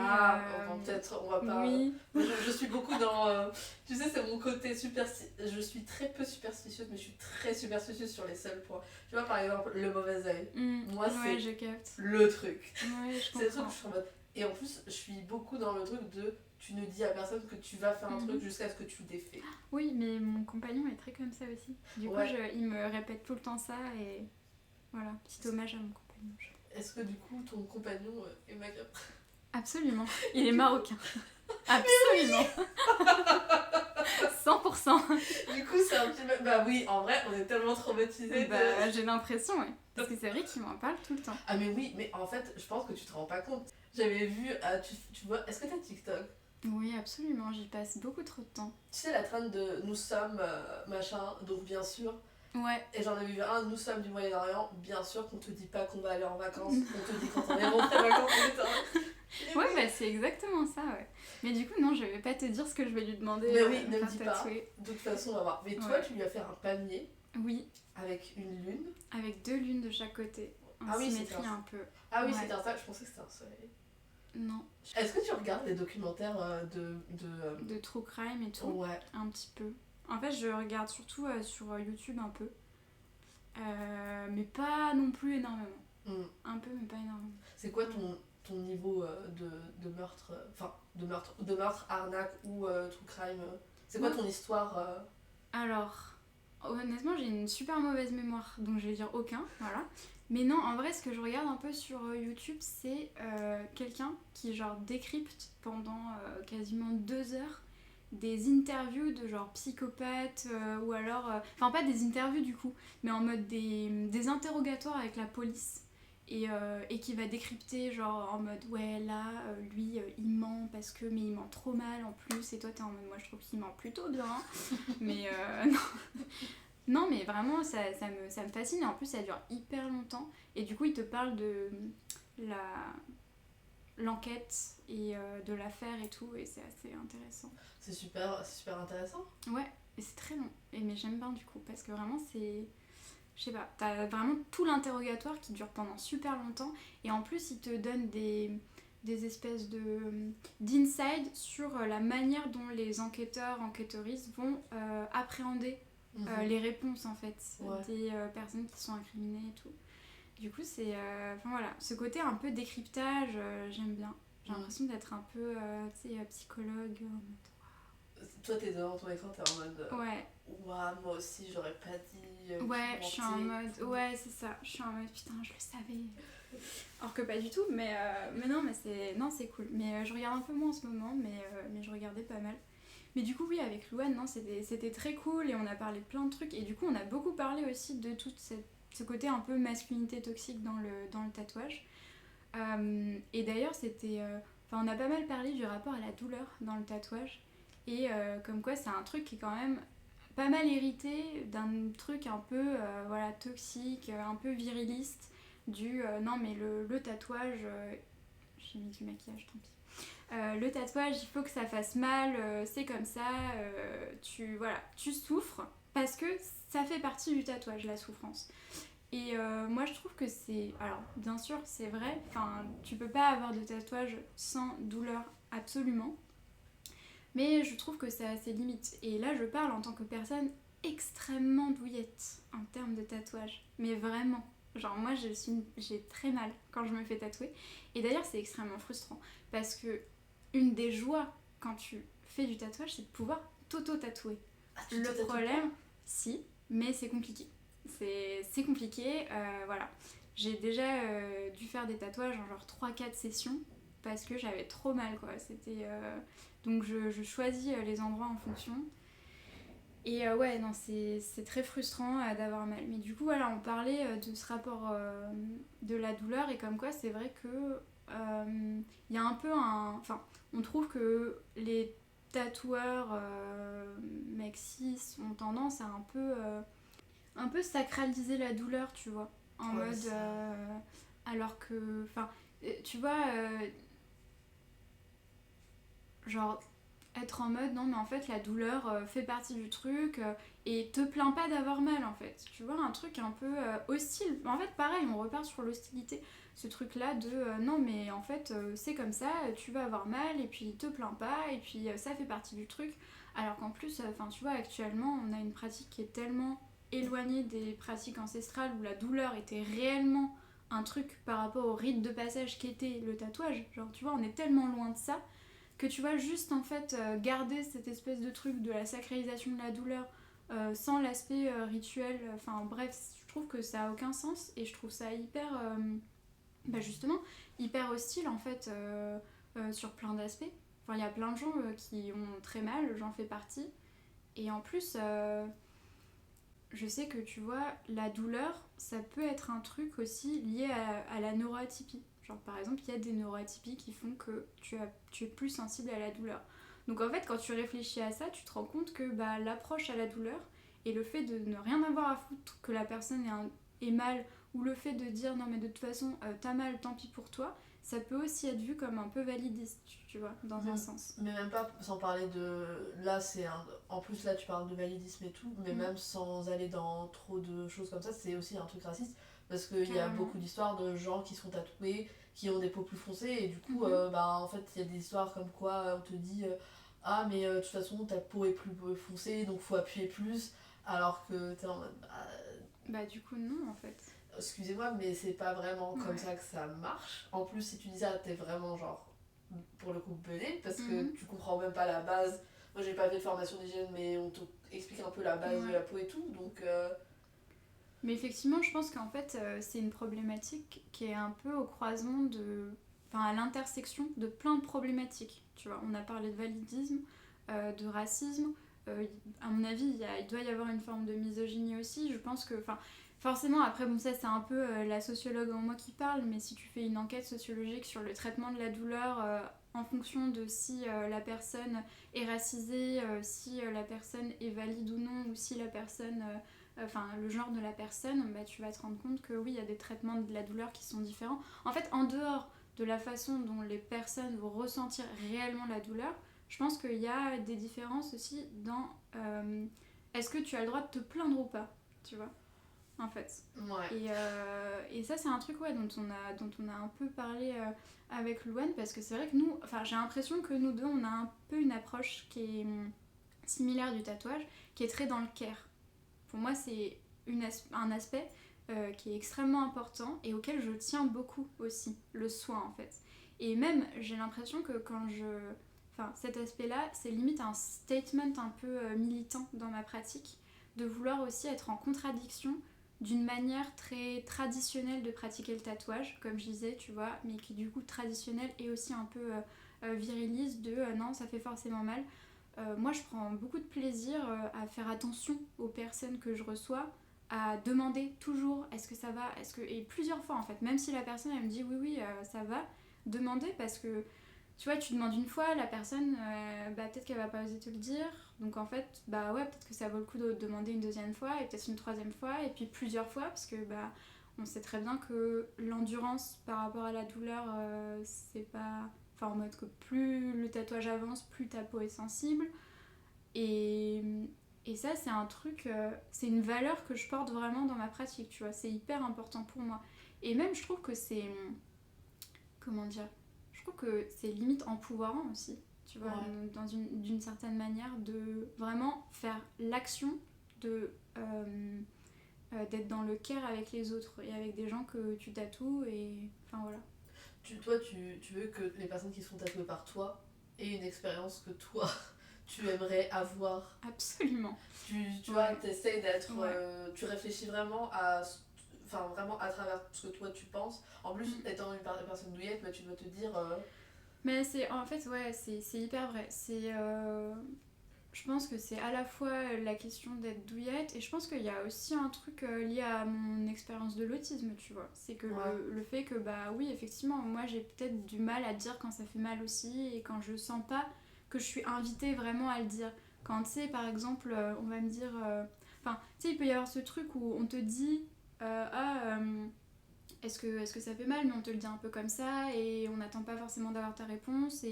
peut-être, on va pas... Oui. Je suis beaucoup dans... tu sais, c'est mon côté je suis très peu superstitieuse, mais je suis très superstitieuse sur les seuls points. Tu vois, par exemple, le mauvais œil. Moi, c'est je capte. le truc. Ouais, je comprends. C'est le truc que je suis en mode... Et en plus, je suis beaucoup dans le truc de... Tu ne dis à personne que tu vas faire un truc jusqu'à ce que tu le défais. Oui, mais mon compagnon est très comme ça aussi. Du coup, il me répète tout le temps ça et... Voilà, petit hommage à mon compagnon. Est-ce que du coup ton compagnon est maghrébin? Absolument, il est marocain. Absolument. 100%. Du coup, c'est un petit peu... Bah oui, en vrai, on est tellement traumatisés. Bah, j'ai l'impression, ouais. Parce que c'est vrai qu'il m'en parle tout le temps. Ah mais oui, mais en fait, je pense que tu te rends pas compte. J'avais vu, tu vois, est-ce que t'as TikTok? Oui, absolument, j'y passe beaucoup trop de temps. Tu sais, la traîne de nous sommes, machin, donc bien sûr. Ouais. Et j'en avais vu un, nous sommes du Moyen-Orient, bien sûr qu'on te dit pas qu'on va aller en vacances, on te dit quand on est rentré en vacances, on est en... Ouais, bah c'est exactement ça, ouais. Mais du coup, non, je vais pas te dire ce que je vais lui demander. Mais oui, ne me faire dis pas. tatouer. De toute façon, on va voir. Mais toi, Ouais. tu lui as fait un palmier Oui, avec une lune. avec 2 lunes de chaque côté. En Ah oui, symétrie c'était un- un peu. Ah oui, Ouais. c'était un ça, je pensais que c'était un soleil. Non, Est-ce que tu regardes les documentaires de true crime et tout. Ouais. Un petit peu. En fait, je regarde surtout sur YouTube un peu. Mais pas non plus énormément. Un peu, mais pas énormément. C'est quoi ton niveau de meurtre, enfin de meurtre, arnaque ou true crime C'est quoi ton histoire Alors, honnêtement, j'ai une super mauvaise mémoire, donc je vais dire aucun, voilà. Mais non, en vrai, ce que je regarde un peu sur YouTube, c'est quelqu'un qui genre décrypte pendant quasiment 2 heures des interviews de genre psychopathes ou alors... Enfin, pas des interviews du coup, mais en mode des interrogatoires avec la police. Et qui va décrypter genre en mode ouais là lui il ment parce que mais il ment trop mal en plus et toi t'es en mode moi je trouve qu'il ment plutôt bien mais non mais vraiment ça me fascine et en plus ça dure hyper longtemps et du coup il te parle de l'enquête et de l'affaire et tout et c'est assez intéressant. C'est super intéressant. Ouais et c'est très long mais j'aime bien du coup parce que vraiment c'est... Je sais pas, t'as vraiment tout l'interrogatoire qui dure pendant super longtemps et en plus il te donne des espèces d'insight sur la manière dont les enquêteuristes vont appréhender les réponses en fait des personnes qui sont incriminées et tout. Du coup c'est... Enfin voilà, ce côté un peu décryptage, j'aime bien. J'ai l'impression d'être un peu psychologue. Toi t'es devant ton écran, t'es en mode... Ouais. Ouah, moi aussi j'aurais pas dit... Ouais, je suis en mode... Ouais, c'est ça. Je suis en mode putain, je le savais. Alors que pas du tout, mais non, mais c'est... Non, c'est cool. Mais je regarde un peu moins en ce moment, mais je regardais pas mal. Mais du coup, oui, avec Louane, non, c'était très cool et on a parlé de plein de trucs. Et du coup, on a beaucoup parlé aussi de tout ce côté un peu masculinité toxique dans le tatouage. Et d'ailleurs, c'était... Enfin, on a pas mal parlé du rapport à la douleur dans le tatouage. Et comme quoi, c'est un truc qui est quand même... pas mal hérité d'un truc un peu voilà, toxique, un peu viriliste, non mais le tatouage, j'ai mis du maquillage, tant pis. Le tatouage, il faut que ça fasse mal, c'est comme ça, tu souffres parce que ça fait partie du tatouage, la souffrance. Et moi je trouve que c'est... Alors bien sûr c'est vrai, tu peux pas avoir de tatouage sans douleur absolument. Mais je trouve que ça a ses limites. Et là, je parle en tant que personne extrêmement douillette en termes de tatouage. Mais vraiment. Genre, moi, j'ai très mal quand je me fais tatouer. Et d'ailleurs, c'est extrêmement frustrant. Parce que une des joies quand tu fais du tatouage, c'est de pouvoir t'auto-tatouer. Le problème, si, mais c'est compliqué. C'est compliqué, voilà. J'ai déjà dû faire des tatouages en genre 3-4 sessions. Parce que j'avais trop mal, quoi. C'était... Donc je choisis les endroits en fonction. Et ouais, non, c'est très frustrant d'avoir mal. Mais du coup, voilà, on parlait de ce rapport de la douleur et comme quoi c'est vrai que y a un peu un... Enfin, on trouve que les tatoueurs mecs cis ont tendance à un peu sacraliser la douleur, tu vois. En mode... alors que... Enfin, tu vois... genre être en mode non mais en fait la douleur fait partie du truc et te plains pas d'avoir mal en fait, tu vois, un truc un peu hostile. En fait pareil, on repart sur l'hostilité, ce truc là de non mais en fait c'est comme ça, tu vas avoir mal et puis te plains pas et puis ça fait partie du truc, alors qu'en plus tu vois actuellement on a une pratique qui est tellement éloignée des pratiques ancestrales où la douleur était réellement un truc par rapport au rite de passage qu'était le tatouage, genre tu vois on est tellement loin de ça que tu vois juste en fait garder cette espèce de truc de la sacralisation de la douleur sans l'aspect rituel. Enfin bref, je trouve que ça a aucun sens et je trouve ça hyper, justement, hyper hostile en fait sur plein d'aspects. Enfin, il y a plein de gens qui ont très mal, j'en fais partie. Et en plus, je sais que tu vois, la douleur, ça peut être un truc aussi lié à la neuroatypie. Genre par exemple, il y a des neuroatypies qui font que tu es plus sensible à la douleur. Donc en fait, quand tu réfléchis à ça, tu te rends compte que l'approche à la douleur et le fait de ne rien avoir à foutre que la personne ait mal, ou le fait de dire non mais de toute façon t'as mal, tant pis pour toi, ça peut aussi être vu comme un peu validiste, tu vois, dans un sens. Mais même pas sans parler de... Là, en plus, là, tu parles de validisme et tout, mais même sans aller dans trop de choses comme ça, c'est aussi un truc raciste. Parce qu'il y a beaucoup d'histoires de gens qui sont tatoués, qui ont des peaux plus foncées, et du coup, en fait, il y a des histoires comme quoi on te dit ah, mais de toute façon, ta peau est plus foncée, donc faut appuyer plus, alors que t'es en mode du coup, non, en fait. excusez-moi, mais c'est pas vraiment comme ça que ça marche. En plus, si tu dis ça, t'es vraiment genre, pour le coup, belé, parce que tu comprends même pas la base. Moi, j'ai pas fait de formation d'hygiène, mais on t'explique un peu la base de la peau et tout, donc... Mais effectivement, je pense qu'en fait, c'est une problématique qui est un peu au croisement à l'intersection de plein de problématiques. Tu vois, on a parlé de validisme, de racisme. À mon avis, il doit y avoir une forme de misogynie aussi. Je pense que, forcément, après, bon, ça c'est un peu la sociologue en moi qui parle, mais si tu fais une enquête sociologique sur le traitement de la douleur en fonction de si la personne est racisée, si la personne est valide ou non, ou si la personne... le genre de la personne, tu vas te rendre compte que oui, il y a des traitements de la douleur qui sont différents. En fait, en dehors de la façon dont les personnes vont ressentir réellement la douleur, je pense qu'il y a des différences aussi dans est-ce que tu as le droit de te plaindre ou pas, tu vois, en fait. Ouais. Et ça, c'est un truc dont on a un peu parlé avec Louane, parce que c'est vrai que nous, j'ai l'impression que nous deux, on a un peu une approche qui est similaire du tatouage, qui est très dans le care. Pour moi, c'est un aspect qui est extrêmement important et auquel je tiens beaucoup aussi, le soin en fait. Et même, j'ai l'impression que cet aspect-là, c'est limite un statement un peu militant dans ma pratique, de vouloir aussi être en contradiction d'une manière très traditionnelle de pratiquer le tatouage, comme je disais, tu vois, mais qui du coup traditionnelle et aussi un peu viriliste de non, ça fait forcément mal. Moi, je prends beaucoup de plaisir à faire attention aux personnes que je reçois, à demander toujours est-ce que ça va, et plusieurs fois en fait, même si la personne elle me dit oui ça va, demander, parce que tu vois, tu demandes une fois, la personne peut-être qu'elle va pas oser te le dire, donc en fait peut-être que ça vaut le coup de demander une deuxième fois et peut-être une troisième fois et puis plusieurs fois, parce que on sait très bien que l'endurance par rapport à la douleur c'est pas... en mode que plus le tatouage avance, plus ta peau est sensible. Et, et ça, c'est un truc, c'est une valeur que je porte vraiment dans ma pratique, tu vois. C'est hyper important pour moi. Et même, je trouve que c'est... Comment dire? Je trouve que c'est limite empouvoirant aussi, tu vois, d'une certaine manière, de vraiment faire l'action de... d'être dans le care avec les autres et avec des gens que tu tatoues et... voilà. Toi, tu veux que les personnes qui sont tatouées par toi aient une expérience que toi, tu aimerais avoir. Absolument. Tu vois, t'essayes d'être... tu réfléchis vraiment vraiment à travers ce que toi tu penses. En plus, étant une personne douillette, tu dois te dire... Mais c'est... En fait, c'est hyper vrai. C'est... Je pense que c'est à la fois la question d'être douillette et je pense qu'il y a aussi un truc lié à mon expérience de l'autisme, tu vois. C'est que le fait que, oui, effectivement, moi j'ai peut-être du mal à dire quand ça fait mal aussi et quand je sens pas que je suis invitée vraiment à le dire. Quand, tu sais, par exemple, on va me dire... tu sais, il peut y avoir ce truc où on te dit est-ce que ça fait mal, mais on te le dit un peu comme ça et on n'attend pas forcément d'avoir ta réponse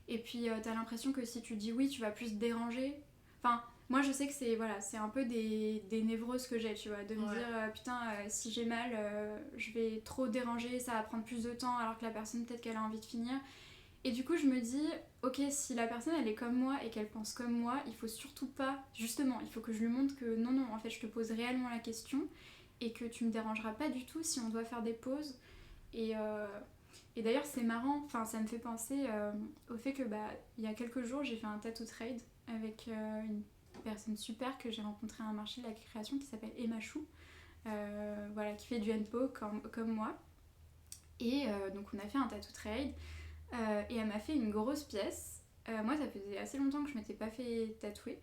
et puis t'as l'impression que si tu dis oui, tu vas plus te déranger. Moi je sais que c'est un peu des névroses que j'ai, tu vois, de me dire putain, si j'ai mal, je vais trop déranger, ça va prendre plus de temps alors que la personne peut-être qu'elle a envie de finir. Et du coup je me dis, ok, si la personne elle est comme moi et qu'elle pense comme moi, il faut surtout pas, justement, il faut que je lui montre que non, en fait je te pose réellement la question et que tu me dérangeras pas du tout si on doit faire des pauses. Et d'ailleurs c'est marrant, ça me fait penser au fait que il y a quelques jours j'ai fait un tattoo trade avec personne super que j'ai rencontrée à un marché de la création qui s'appelle Emma Chou, voilà, qui fait du NPO comme moi. Et donc on a fait un tattoo trade et elle m'a fait une grosse pièce. Moi ça faisait assez longtemps que je m'étais pas fait tatouer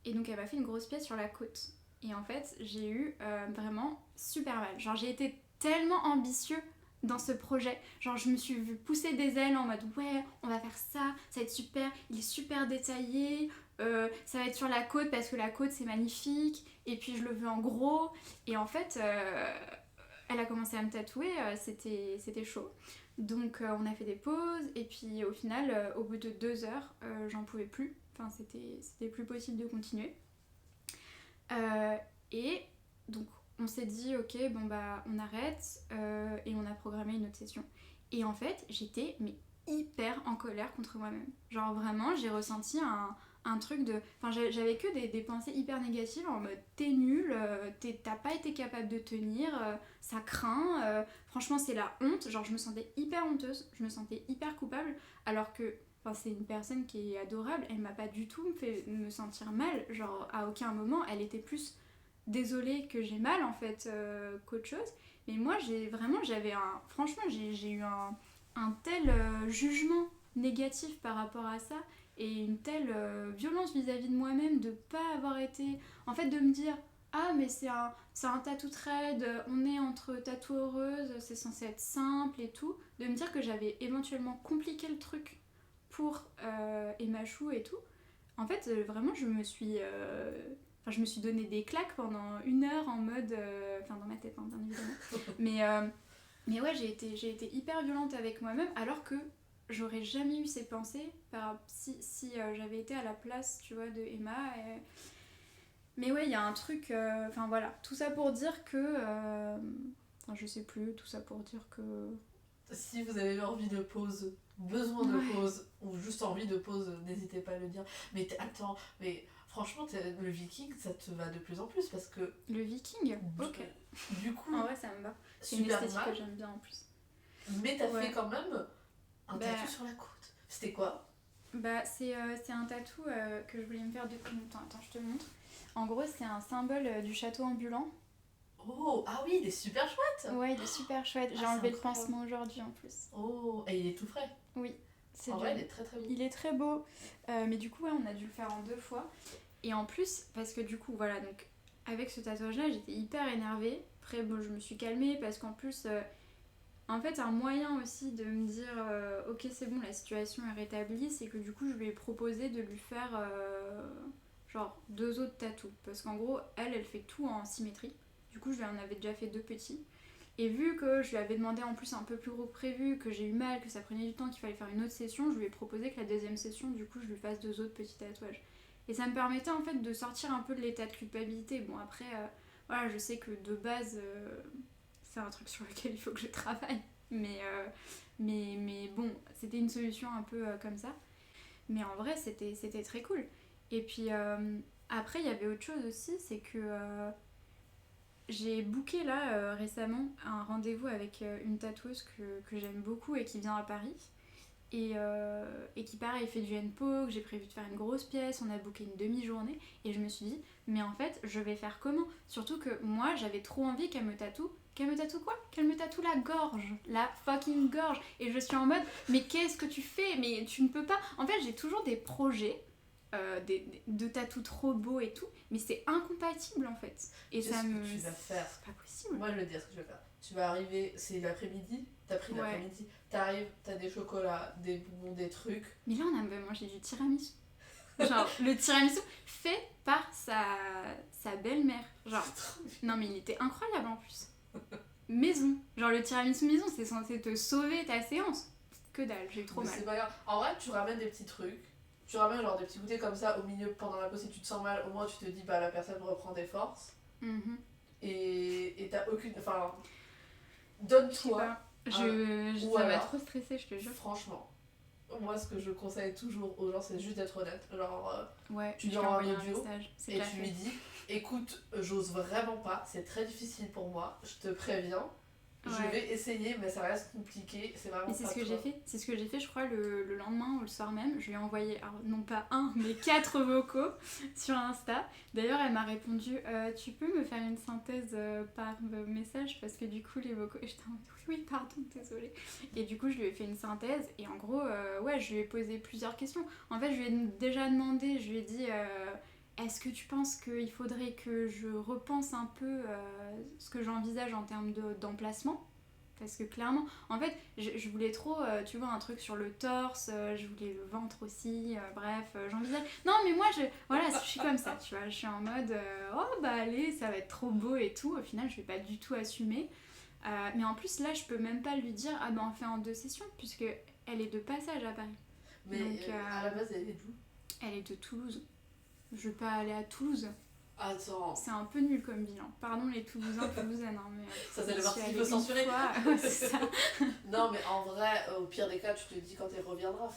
et donc elle m'a fait une grosse pièce sur la côte. Et en fait j'ai eu vraiment super mal. Genre j'ai été tellement ambitieux dans ce projet. Genre je me suis vue pousser des ailes en mode ouais on va faire ça, ça va être super, il est super détaillé, ça va être sur la côte parce que la côte c'est magnifique et puis je le veux en gros. Et en fait elle a commencé à me tatouer, c'était chaud. Donc on a fait des pauses et puis au final au bout de 2 heures j'en pouvais plus. Enfin c'était plus possible de continuer. Et donc on s'est dit ok bon bah on arrête et on a programmé une autre session. Et en fait j'étais mais hyper en colère contre moi-même. Genre vraiment j'ai ressenti un truc de... Enfin j'avais que des pensées hyper négatives en mode t'es nul, t'as pas été capable de tenir, ça craint, franchement c'est la honte. Genre je me sentais hyper honteuse, je me sentais hyper coupable alors que... Enfin, c'est une personne qui est adorable, elle m'a pas du tout fait me sentir mal, genre à aucun moment elle était plus désolée que j'ai mal en fait qu'autre chose. Mais moi franchement j'ai eu un tel jugement négatif par rapport à ça et une telle violence vis-à-vis de moi-même de pas avoir été... En fait de me dire ah mais c'est un tattoo trade, on est entre tatoueuses, c'est censé être simple et tout. De me dire que j'avais éventuellement compliqué le truc pour Emma Chou et tout. En fait vraiment je me suis donné des claques pendant 1 heure en mode... Enfin dans ma tête hein, bien évidemment. Mais ouais j'ai été hyper violente avec moi-même alors que j'aurais jamais eu ces pensées si j'avais été à la place tu vois de Emma. Mais ouais il y a un truc... Enfin voilà, tout ça pour dire que... Enfin je sais plus, tout ça pour dire que... Si vous avez envie de pause, besoin de pause, ou juste envie de pause, n'hésitez pas à le dire. Mais attends, mais franchement, le viking, ça te va de plus en plus parce que... Le viking. Ok. Du coup... En vrai, ça me va. C'est une esthétique que j'aime bien en plus. Mais t'as fait quand même un tatou sur la côte. C'était quoi ? Bah, c'est un tatou que je voulais me faire depuis longtemps. Attends, je te montre. En gros, c'est un symbole du château ambulant. Oh, ah oui, il est super chouette. Ouais, il est super chouette. J'ai enlevé le pansement aujourd'hui en plus. Oh, et il est tout frais. Oui. En vrai, il est très très beau. Il est très beau. Mais du coup, ouais, on a dû le faire en 2 fois. Et en plus, parce que du coup, voilà, donc avec ce tatouage-là, j'étais hyper énervée. Après, bon, je me suis calmée parce qu'en plus, en fait, un moyen aussi de me dire ok, c'est bon, la situation est rétablie, c'est que du coup, je lui ai proposé de lui faire genre 2 autres tatous. Parce qu'en gros, elle fait tout en symétrie. Du coup, je lui en avais déjà fait 2 petits. Et vu que je lui avais demandé en plus un peu plus gros que prévu, que j'ai eu mal, que ça prenait du temps, qu'il fallait faire une autre session, je lui ai proposé que la deuxième session, du coup, je lui fasse 2 autres petits tatouages. Et ça me permettait en fait de sortir un peu de l'état de culpabilité. Bon, après, voilà, je sais que de base, c'est un truc sur lequel il faut que je travaille. Mais bon, c'était une solution un peu comme ça. Mais en vrai, c'était très cool. Et puis, après, il y avait autre chose aussi, c'est que... j'ai booké là récemment un rendez-vous avec une tatoueuse que j'aime beaucoup et qui vient à Paris et qui pareil fait du NPO, que j'ai prévu de faire une grosse pièce, on a booké une demi-journée et je me suis dit mais en fait je vais faire comment, surtout que moi j'avais trop envie qu'elle me tatoue quoi, qu'elle me tatoue la gorge, la fucking gorge, et je suis en mode mais qu'est-ce que tu fais, mais tu ne peux pas, en fait j'ai toujours des projets de tatou trop beaux et tout, mais c'est incompatible en fait. Et ça me... tu vas faire. C'est pas possible. Moi je vais te dire ce que je vais faire. Tu vas arriver, c'est l'après-midi, t'as pris l'après-midi, t'arrives, t'as des chocolats, des bonbons, des trucs. Mais là on a mangé du tiramisu. Genre le tiramisu fait par sa belle-mère. Genre, non mais il était incroyable en plus. Maison. Genre le tiramisu maison, c'est censé te sauver ta séance. Que dalle, j'ai eu trop mal. C'est pas grave. En vrai, tu ramènes des petits trucs. Tu ramènes genre des petits goûters comme ça au milieu pendant la pause, si tu te sens mal, au moins tu te dis bah la personne reprend des forces. Et t'as aucune... Enfin, donne-toi. Ça m'a trop stressée, je te jure. Franchement, moi ce que je conseille toujours aux gens, c'est juste d'être honnête. Genre, tu lui envoies un audio et tu lui dis écoute, j'ose vraiment pas, c'est très difficile pour moi, je te préviens, Je vais essayer, mais ça reste compliqué. C'est vraiment. Mais c'est ce que j'ai fait. C'est ce que j'ai fait, je crois, le lendemain ou le soir même. Je lui ai envoyé, alors non pas un, mais 4 vocaux sur Insta. D'ailleurs, elle m'a répondu tu peux me faire une synthèse par message parce que du coup, les vocaux. Et j'étais en mode oui, pardon, désolée. Et du coup, je lui ai fait une synthèse. Et en gros, ouais, je lui ai posé plusieurs questions. En fait, je lui ai déjà demandé, je lui ai dit. Est-ce que tu penses qu'il faudrait que je repense un peu ce que j'envisage en termes d'emplacement ? Parce que clairement, en fait, je voulais trop, tu vois, un truc sur le torse, je voulais le ventre aussi, bref, j'envisage... Non, mais moi, voilà, je suis comme ça, tu vois, je suis en mode, oh bah allez, ça va être trop beau et tout, au final, je vais pas du tout assumer. Mais en plus, là, je peux même pas lui dire, ah bah on fait en 2 sessions, puisque elle est de passage à Paris. Mais donc, à la base, elle est d'où ? Elle est de Toulouse. Je veux pas aller à Toulouse. Attends. C'est un peu nul comme bilan. Pardon les Toulousains, Toulousaines, hein, mais... ça, c'est le parti qu'il faut censurer. Ouais, c'est ça. Non, mais en vrai, au pire des cas, tu te dis quand elle reviendra.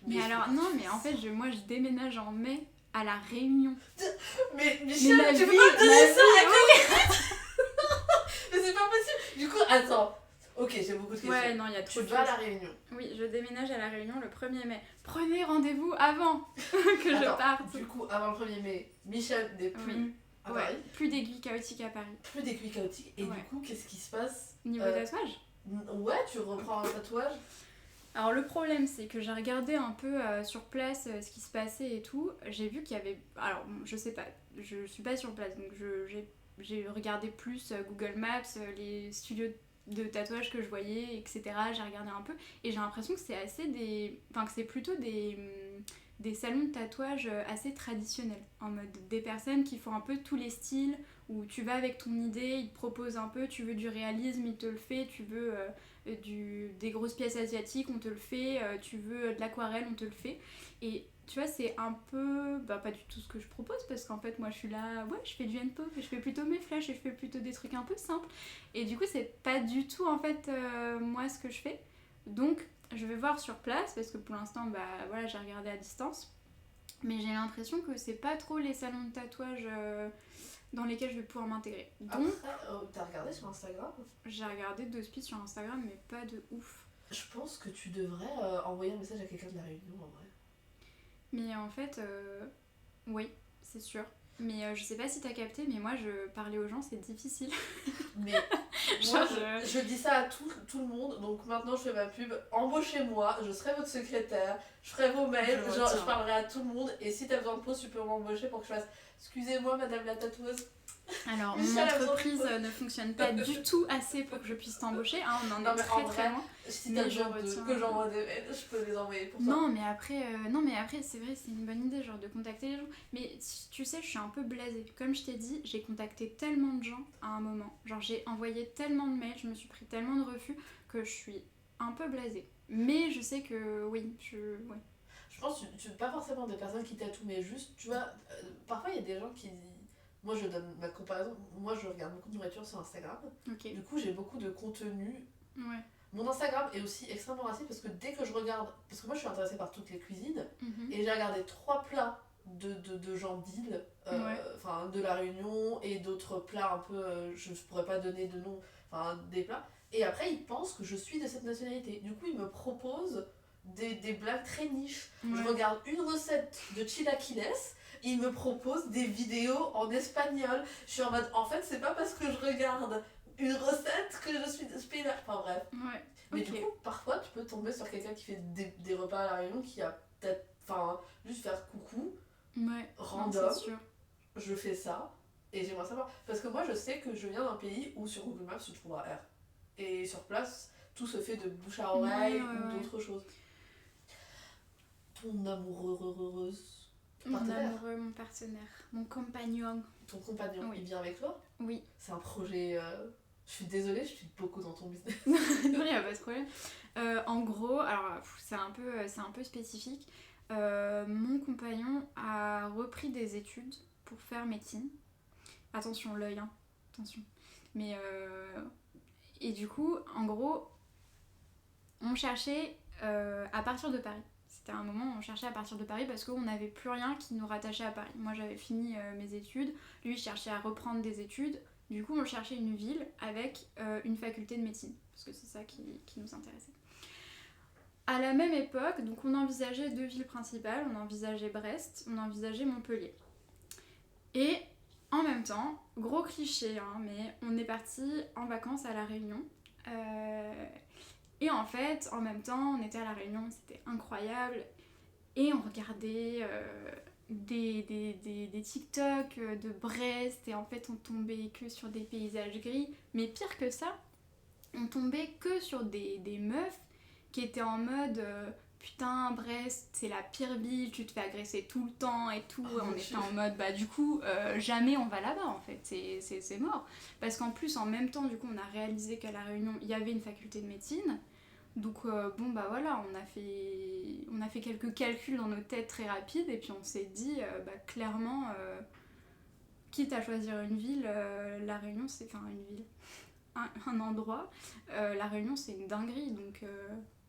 Mais alors, non, mais en fait, moi, je déménage en mai à La Réunion. Mais Michel, tu peux pas me donner ça à Mais c'est pas possible. Du coup, attends. Ok, j'ai beaucoup de questions. Ouais, non, il y a trop de choses. Tu vas à La Réunion. Oui, je déménage à La Réunion le 1er mai. Prenez rendez-vous avant que je parte. Du coup, avant le 1er mai, Michel n'est plus à Paris. Plus d'aiguilles chaotiques à Paris. Plus d'aiguilles chaotiques. Et du coup, qu'est-ce qui se passe niveau tatouage ? Ouais, tu reprends un tatouage. Alors le problème, c'est que j'ai regardé un peu sur place ce qui se passait et tout. J'ai vu qu'il y avait... Alors, je sais pas, je suis pas sur place, donc j'ai regardé plus Google Maps, les studios de tatouage que je voyais, etc. J'ai regardé un peu et j'ai l'impression que c'est que c'est plutôt des salons de tatouage assez traditionnels, en mode des personnes qui font un peu tous les styles, où tu vas avec ton idée, ils te proposent un peu, tu veux du réalisme, ils te le fait, tu veux des grosses pièces asiatiques, on te le fait, tu veux de l'aquarelle, on te le fait. Et tu vois, c'est un peu pas du tout ce que je propose, parce qu'en fait moi je suis là, ouais, je fais du hand-pop, je fais plutôt mes flèches et je fais plutôt des trucs un peu simples, et du coup c'est pas du tout en fait moi ce que je fais. Donc je vais voir sur place, parce que pour l'instant voilà, j'ai regardé à distance, mais j'ai l'impression que c'est pas trop les salons de tatouage dans lesquels je vais pouvoir m'intégrer. Donc après, t'as regardé sur Instagram ? J'ai regardé 2 speeds sur Instagram, mais pas de ouf. Je pense que tu devrais envoyer un message à quelqu'un de La Réunion en vrai. Mais en fait, oui, c'est sûr. Mais je sais pas si t'as capté, mais moi, parler aux gens, c'est difficile. Mais moi, je dis ça à tout le monde, donc maintenant je fais ma pub. Embauchez-moi, je serai votre secrétaire, je ferai vos mails, je parlerai à tout le monde. Et si t'as besoin de pause, tu peux m'embaucher pour que je fasse « Excusez-moi, madame la tatoueuse ». Alors, mon entreprise ne fonctionne pas du tout assez pour que je puisse t'embaucher, hein, on en est très loin. Si t'as besoin que j'envoie des mails, je peux les envoyer pour ça. Non, mais après, c'est vrai, c'est une bonne idée, genre de contacter les gens. Mais tu sais, je suis un peu blasée. Comme je t'ai dit, j'ai contacté tellement de gens à un moment. Genre, j'ai envoyé tellement de mails, je me suis pris tellement de refus que je suis un peu blasée. Mais je sais que, oui. Je pense que tu pas forcément des personnes qui tatouent, mais juste, tu vois, parfois il y a des gens qui... Moi, je donne ma comparaison. Moi, je regarde beaucoup de nourriture sur Instagram. Okay. Du coup, j'ai beaucoup de contenu. Ouais. Mon Instagram est aussi extrêmement raciste parce que dès que je regarde... Parce que moi, je suis intéressée par toutes les cuisines. Et j'ai regardé 3 plats de gens d'île, de La Réunion, et d'autres plats un peu... je ne pourrais pas donner de nom, des plats. Et après, ils pensent que je suis de cette nationalité. Du coup, ils me proposent des blagues très niches. Ouais. Je regarde une recette de chilaquiles... Il me propose des vidéos en espagnol. Je suis en mode, en fait, c'est pas parce que je regarde une recette que je suis de ce pays-là. Enfin bref. Ouais. Mais du coup, parfois, tu peux tomber sur quelqu'un qui fait des repas à La Réunion qui a peut-être, juste faire coucou, random. Non, c'est sûr. Je fais ça et j'aimerais savoir. Parce que moi, je sais que je viens d'un pays où sur Google Maps, tu trouveras R. Et sur place, tout se fait de bouche à oreille ou d'autres choses. Ton amoureuse. Mon amoureux, mon partenaire, mon compagnon. Ton compagnon, il vient avec toi ? Oui. C'est un projet... Je suis désolée, je suis beaucoup dans ton business. Non, il n'y a pas de problème. En gros, alors c'est un peu spécifique. Mon compagnon a repris des études pour faire médecine. Attention, l'œil, hein. Attention. Mais... Et du coup, en gros, on cherchait à partir de Paris. C'était un moment où on cherchait à partir de Paris parce qu'on n'avait plus rien qui nous rattachait à Paris. Moi, j'avais fini mes études. Lui, il cherchait à reprendre des études. Du coup, on cherchait une ville avec une faculté de médecine, parce que c'est ça qui nous intéressait. À la même époque, donc on envisageait 2 villes principales, on envisageait Brest, on envisageait Montpellier. Et en même temps, gros cliché, hein, mais on est parti en vacances à La Réunion. Et en fait, en même temps, on était à La Réunion, c'était incroyable. Et on regardait des TikTok de Brest, et en fait, on tombait que sur des paysages gris. Mais pire que ça, on tombait que sur des meufs qui étaient en mode putain, Brest, c'est la pire ville, tu te fais agresser tout le temps et tout. On était en mode, bah du coup, jamais on va là-bas en fait, c'est mort. Parce qu'en plus, en même temps, du coup, on a réalisé qu'à La Réunion, il y avait une faculté de médecine. Donc bon bah voilà, on a fait quelques calculs dans nos têtes très rapides et puis on s'est dit bah clairement, quitte à choisir une ville, La Réunion c'est, enfin une ville, un endroit, La Réunion c'est une dinguerie, donc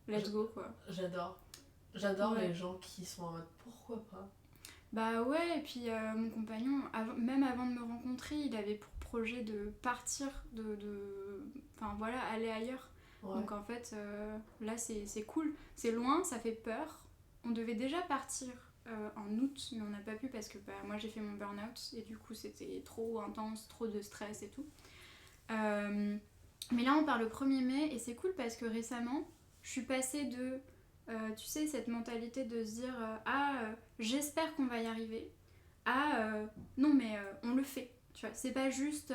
let's go quoi. J'adore ouais. Les gens qui sont en mode pourquoi pas. Bah ouais, et puis mon compagnon, même avant de me rencontrer, il avait pour projet de partir, enfin voilà, aller ailleurs. Ouais. Donc en fait, là c'est cool. C'est loin, ça fait peur. On devait déjà partir en août, mais on n'a pas pu parce que bah, moi j'ai fait mon burn-out et du coup c'était trop intense, trop de stress et tout. Mais là on part le 1er mai et c'est cool parce que récemment, je suis passée de, tu sais, cette mentalité de se dire j'espère qu'on va y arriver, à non mais on le fait. Tu vois, c'est pas juste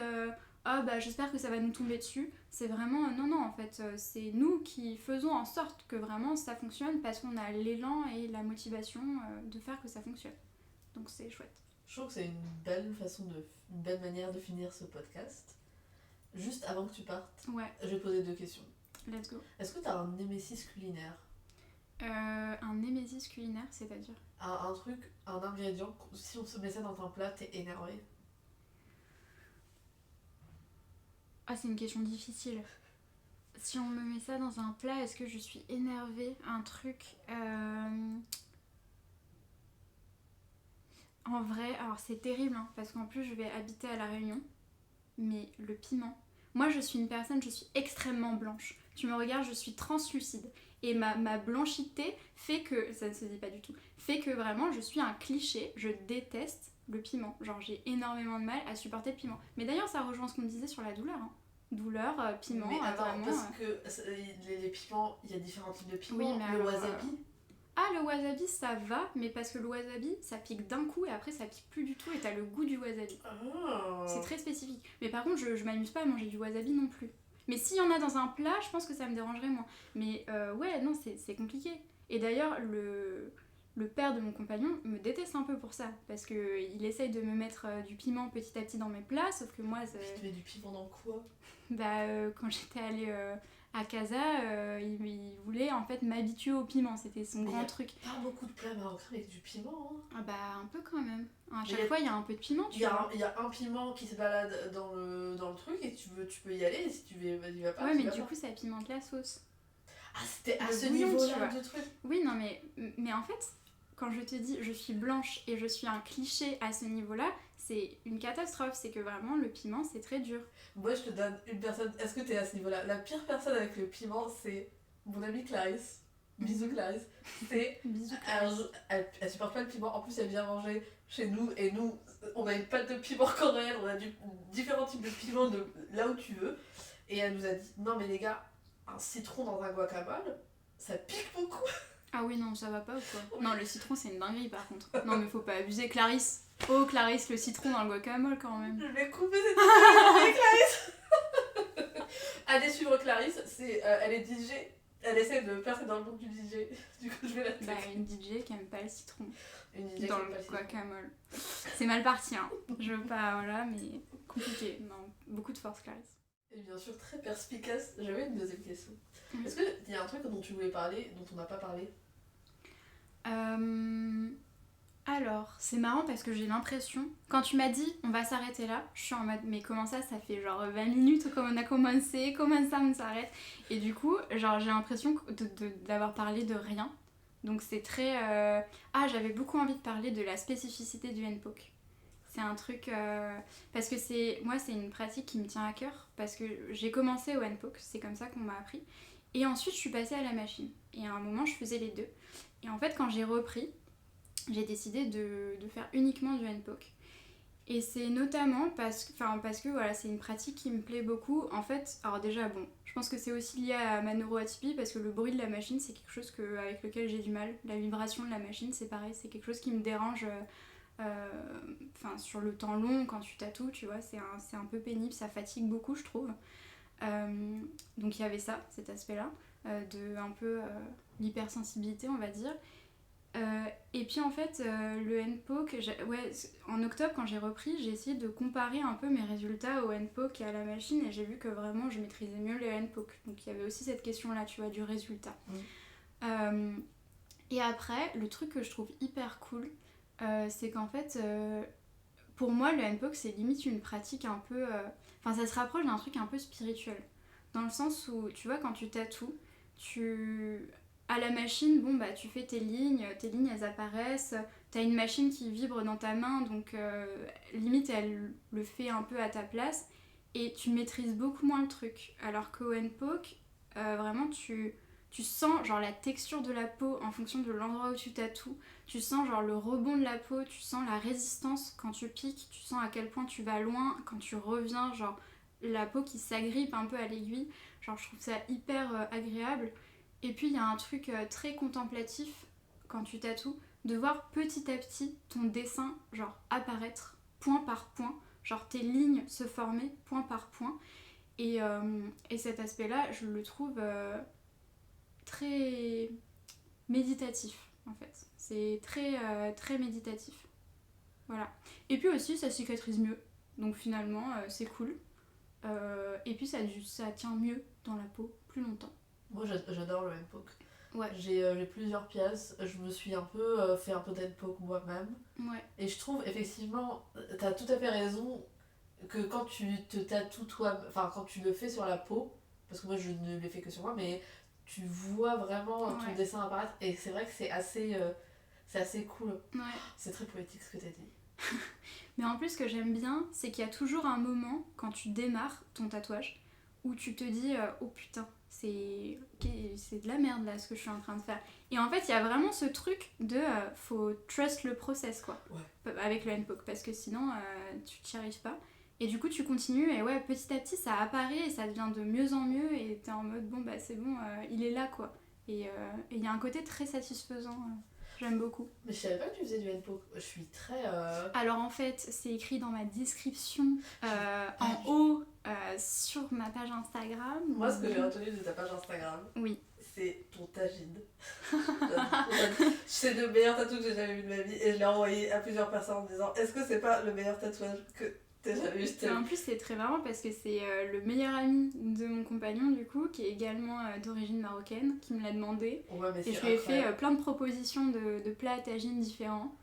bah j'espère que ça va nous tomber dessus. C'est vraiment non en fait c'est nous qui faisons en sorte que vraiment ça fonctionne parce qu'on a l'élan et la motivation de faire que ça fonctionne. Donc c'est chouette. Je trouve que c'est une belle manière de finir ce podcast. Juste avant que tu partes, ouais. Je vais te poser 2 questions. Let's go. Est-ce que t'as un némésis culinaire? Un némésis culinaire, c'est-à-dire un truc, un ingrédient, si on se met ça dans un plat, t'es énervé? Ah, c'est une question difficile. Si on me met ça dans un plat, est-ce que je suis énervée? Un truc... En vrai, alors c'est terrible, hein, parce qu'en plus je vais habiter à La Réunion, mais le piment... Moi je suis une personne, je suis extrêmement blanche. Tu me regardes, je suis translucide. Et ma blanchité fait que... Ça ne se dit pas du tout. Fait que vraiment, je suis un cliché, je déteste le piment. Genre j'ai énormément de mal à supporter le piment. Mais d'ailleurs ça rejoint ce qu'on me disait sur la douleur, hein. Douleur, piment, mais attends, vraiment... parce que les piments, il y a différents types de piments. Oui, mais le wasabi... Ah, le wasabi ça va, mais parce que le wasabi ça pique d'un coup et après ça pique plus du tout et t'as le goût du wasabi. Oh. C'est très spécifique. Mais par contre, je m'amuse pas à manger du wasabi non plus. Mais s'il y en a dans un plat, je pense que ça me dérangerait moins. Mais ouais, non, c'est compliqué. Et d'ailleurs, le père de mon compagnon me déteste un peu pour ça. Parce qu'il essaye de me mettre du piment petit à petit dans mes plats, sauf que moi... Tu te mets du piment dans quoi? Bah, quand j'étais allée à Casa, il voulait en fait m'habituer au piment. C'était son grand truc. Il y a pas beaucoup de plats marocains avec du piment. Hein. Ah bah, un peu quand même. À chaque fois, il y a un peu de piment, tu vois. Il y a un piment qui se balade dans le truc et tu peux y aller. Et si tu veux, vas-y, va pas. Ouais, mais du coup, ça pimente la sauce. Ah, c'était à ce niveau-là de truc. Oui, non, mais en fait, quand je te dis je suis blanche et je suis un cliché à ce niveau-là, c'est une catastrophe. C'est que vraiment, le piment, c'est très dur. Moi, je te donne une personne. Est-ce que t'es à ce niveau-là? La pire personne avec le piment, c'est mon amie Clarisse. Bisous Clarisse. C'est. Bisous Clarisse. Elle supporte pas le piment. En plus, elle vient manger chez nous. Et nous, on a une pâte de piment coréenne. On a différents types de piment de là où tu veux. Et elle nous a dit non, mais les gars, un citron dans un guacamole, ça pique beaucoup. Ah oui, non, ça va pas ou quoi? Oui. Non, le citron, c'est une dinguerie par contre. Non, mais faut pas abuser, Clarisse. Oh, Clarisse, le citron dans le guacamole quand même. Je vais couper cette vidéo avec Clarisse. Allez suivre Clarisse, elle est DJ. Elle essaie de percer dans le monde du DJ. Du coup, je vais la Bah, une DJ qui aime pas le citron. Une DJ dans le guacamole. C'est mal parti, hein. Je veux pas, voilà, mais compliqué. Non, beaucoup de force, Clarisse. Et bien sûr, très perspicace, j'avais une deuxième question. Est-ce qu'il y a un truc dont tu voulais parler, dont on n'a pas parlé? Alors, c'est marrant parce que j'ai l'impression, quand tu m'as dit on va s'arrêter là, je suis en mode mais comment ça fait genre 20 minutes comme on a commencé, comment ça on s'arrête? Et du coup, genre j'ai l'impression d'avoir parlé de rien. Donc c'est très... j'avais beaucoup envie de parler de la spécificité du NPOC. C'est un truc... parce que moi, c'est une pratique qui me tient à cœur. Parce que j'ai commencé au handpoke, c'est comme ça qu'on m'a appris. Et ensuite, je suis passée à la machine. Et à un moment, je faisais les deux. Et en fait, quand j'ai repris, j'ai décidé de faire uniquement du handpoke. Et c'est notamment parce que voilà, c'est une pratique qui me plaît beaucoup. En fait, alors déjà, bon, je pense que c'est aussi lié à ma neuroatypie parce que le bruit de la machine, c'est quelque chose avec lequel j'ai du mal. La vibration de la machine, c'est pareil, c'est quelque chose qui me dérange sur le temps long quand tu tatoues, tu vois, c'est un peu pénible, ça fatigue beaucoup, je trouve. Donc il y avait ça, cet aspect-là, de un peu l'hypersensibilité, on va dire. Et puis en fait, le handpoke, en octobre quand j'ai repris, j'ai essayé de comparer un peu mes résultats au handpoke et à la machine et j'ai vu que vraiment je maîtrisais mieux le handpoke. Donc il y avait aussi cette question-là, tu vois, du résultat. Et après, le truc que je trouve hyper cool, c'est qu'en fait, pour moi, le handpoke c'est limite une pratique un peu... ça se rapproche d'un truc un peu spirituel. Dans le sens où, tu vois, quand tu tatoues, à la machine, bon bah tu fais tes lignes elles apparaissent, t'as une machine qui vibre dans ta main, donc limite elle le fait un peu à ta place, et tu maîtrises beaucoup moins le truc. Alors qu'au handpoke, vraiment tu sens genre la texture de la peau en fonction de l'endroit où tu tatoues, tu sens genre le rebond de la peau, tu sens la résistance quand tu piques, tu sens à quel point tu vas loin, quand tu reviens, genre la peau qui s'agrippe un peu à l'aiguille, genre je trouve ça hyper agréable. Et puis il y a un truc très contemplatif quand tu tatoues, de voir petit à petit ton dessin genre apparaître point par point, genre tes lignes se former point par point. Et cet aspect-là, je le trouve très méditatif en fait. C'est très méditatif. Voilà. Et puis aussi ça cicatrise mieux, donc finalement c'est cool. Et puis ça tient mieux dans la peau plus longtemps. Moi j'adore le handpoke. Ouais. J'ai plusieurs pièces, je me suis un peu fait un peu d'handpoke moi-même. Ouais. Et je trouve effectivement, t'as tout à fait raison, que quand tu te tatoues toi, quand tu le fais sur la peau, parce que moi je ne l'ai fait que sur moi, mais tu vois vraiment ton dessin apparaître, et c'est vrai que c'est assez cool. Ouais. C'est très poétique ce que t'as dit. Mais en plus, ce que j'aime bien, c'est qu'il y a toujours un moment, quand tu démarres ton tatouage, où tu te dis oh putain, c'est de la merde là ce que je suis en train de faire. Et en fait, il y a vraiment ce truc de faut trust le process quoi, avec le handpoke, parce que sinon tu t'y arrives pas. Et du coup, tu continues et petit à petit ça apparaît et ça devient de mieux en mieux et t'es en mode bon bah c'est bon, il est là quoi. Et il y a un côté très satisfaisant. J'aime beaucoup. Mais je savais pas que tu faisais du handpoke. Je suis très... Alors en fait, c'est écrit dans ma description en haut sur ma page Instagram. Moi, ce que j'ai retenu de ta page Instagram, c'est ton tagine. C'est le meilleur tatouage que j'ai jamais vu de ma vie et je l'ai envoyé à plusieurs personnes en me disant est-ce que c'est pas le meilleur tatouage que t'as jamais vu? En plus, c'est très marrant parce que c'est le meilleur ami de mon compagnon, du coup, qui est également d'origine marocaine, qui me l'a demandé. Et je lui ai fait plein de propositions de plats à tagine différents.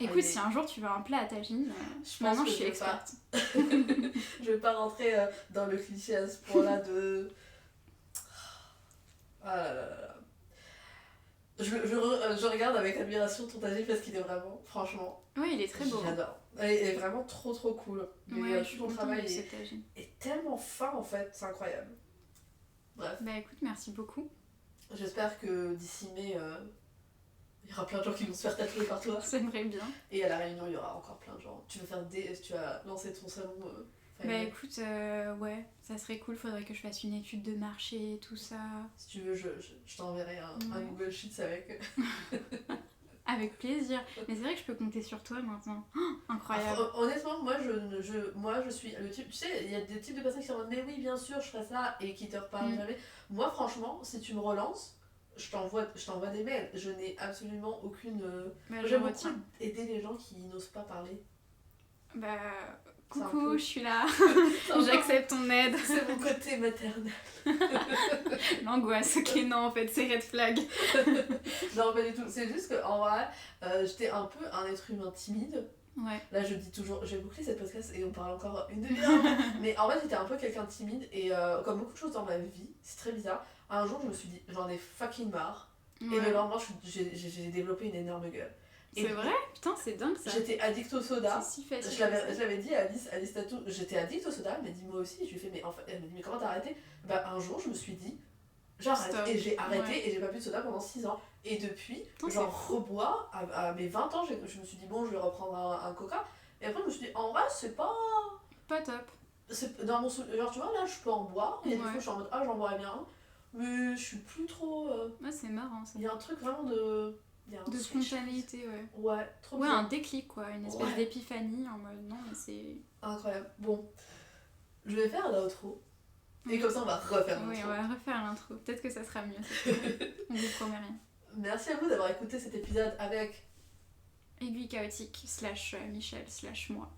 Écoute, si un jour tu veux un plat à tagine, maintenant je suis experte. Je vais pas rentrer dans le cliché à ce point-là de... Ah là là là. Je regarde avec admiration ton tagine parce qu'il est vraiment, franchement... Oui, il est très beau. J'adore. Il est vraiment trop cool. Tout ton travail est tellement fin en fait, c'est incroyable. Bref. Bah écoute, merci beaucoup. J'espère que d'ici mai, il y aura plein de gens qui vont se faire tatouer par toi. J'aimerais bien. Et à La Réunion, il y aura encore plein de gens. Tu vas lancer ton salon bah écoute, ça serait cool, faudrait que je fasse une étude de marché et tout ça. Si tu veux, je t'enverrai un Google Sheets avec. Avec plaisir. Mais c'est vrai que je peux compter sur toi maintenant. Oh, incroyable. Honnêtement, moi je suis le type... Tu sais, il y a des types de personnes qui sont en mode mais oui, bien sûr, je ferai ça et qui te reparlent jamais. Moi, franchement, si tu me relances, je t'envoie des mails. Je n'ai absolument aucune... J'aime beaucoup aider les gens qui n'osent pas parler. Bah... Coucou, je suis là. J'accepte ton aide. C'est mon côté maternel. L'angoisse, ok, non, en fait, c'est red flag. Non, pas du tout. C'est juste qu'en vrai, j'étais un peu un être humain timide. Ouais. Là, je dis toujours, j'ai bouclé cette podcast et on parle encore une demi-heure. Mais en fait, j'étais un peu quelqu'un de timide et comme beaucoup de choses dans ma vie, c'est très bizarre. Un jour, je me suis dit, j'en ai fucking marre. Ouais. Et le lendemain, j'ai développé une énorme gueule. C'est vrai? Putain, c'est dingue ça. J'étais addict au soda. C'est si facile. Je l'avais dit à Alice Tatou, j'étais addict au soda, elle m'a dit moi aussi. Je lui ai fait, mais en fait, elle m'a dit, mais comment t'as arrêté? Bah, un jour, je me suis dit, j'arrête. Stop. Et j'ai arrêté Ouais. et j'ai pas bu de soda pendant 6 ans. Et depuis, Putain, j'en rebois. À mes 20 ans, je me suis dit, bon, je vais reprendre un coca. Et après, je me suis dit, en vrai, c'est pas. Pas top. Dans mon genre, tu vois, là, je peux en boire. Il y a des fois, Ouais. je suis en mode, ah, j'en boirais bien. Mais je suis plus trop. Ouais, c'est marrant ça. Il y a un truc vraiment de. Il y a un De switch. spontanéité, ouais. Ouais, trop Ouais, bien. un déclic quoi, une espèce Ouais. d'épiphanie en mode non, mais c'est. Incroyable. Bon, je vais faire l'outro. Et comme ça, on va refaire Oui, l'intro. on va refaire l'intro. Peut-être que ça sera mieux cette fois. On vous promet rien. Merci à vous d'avoir écouté cet épisode avec. Aiguille chaotique / Michel / moi.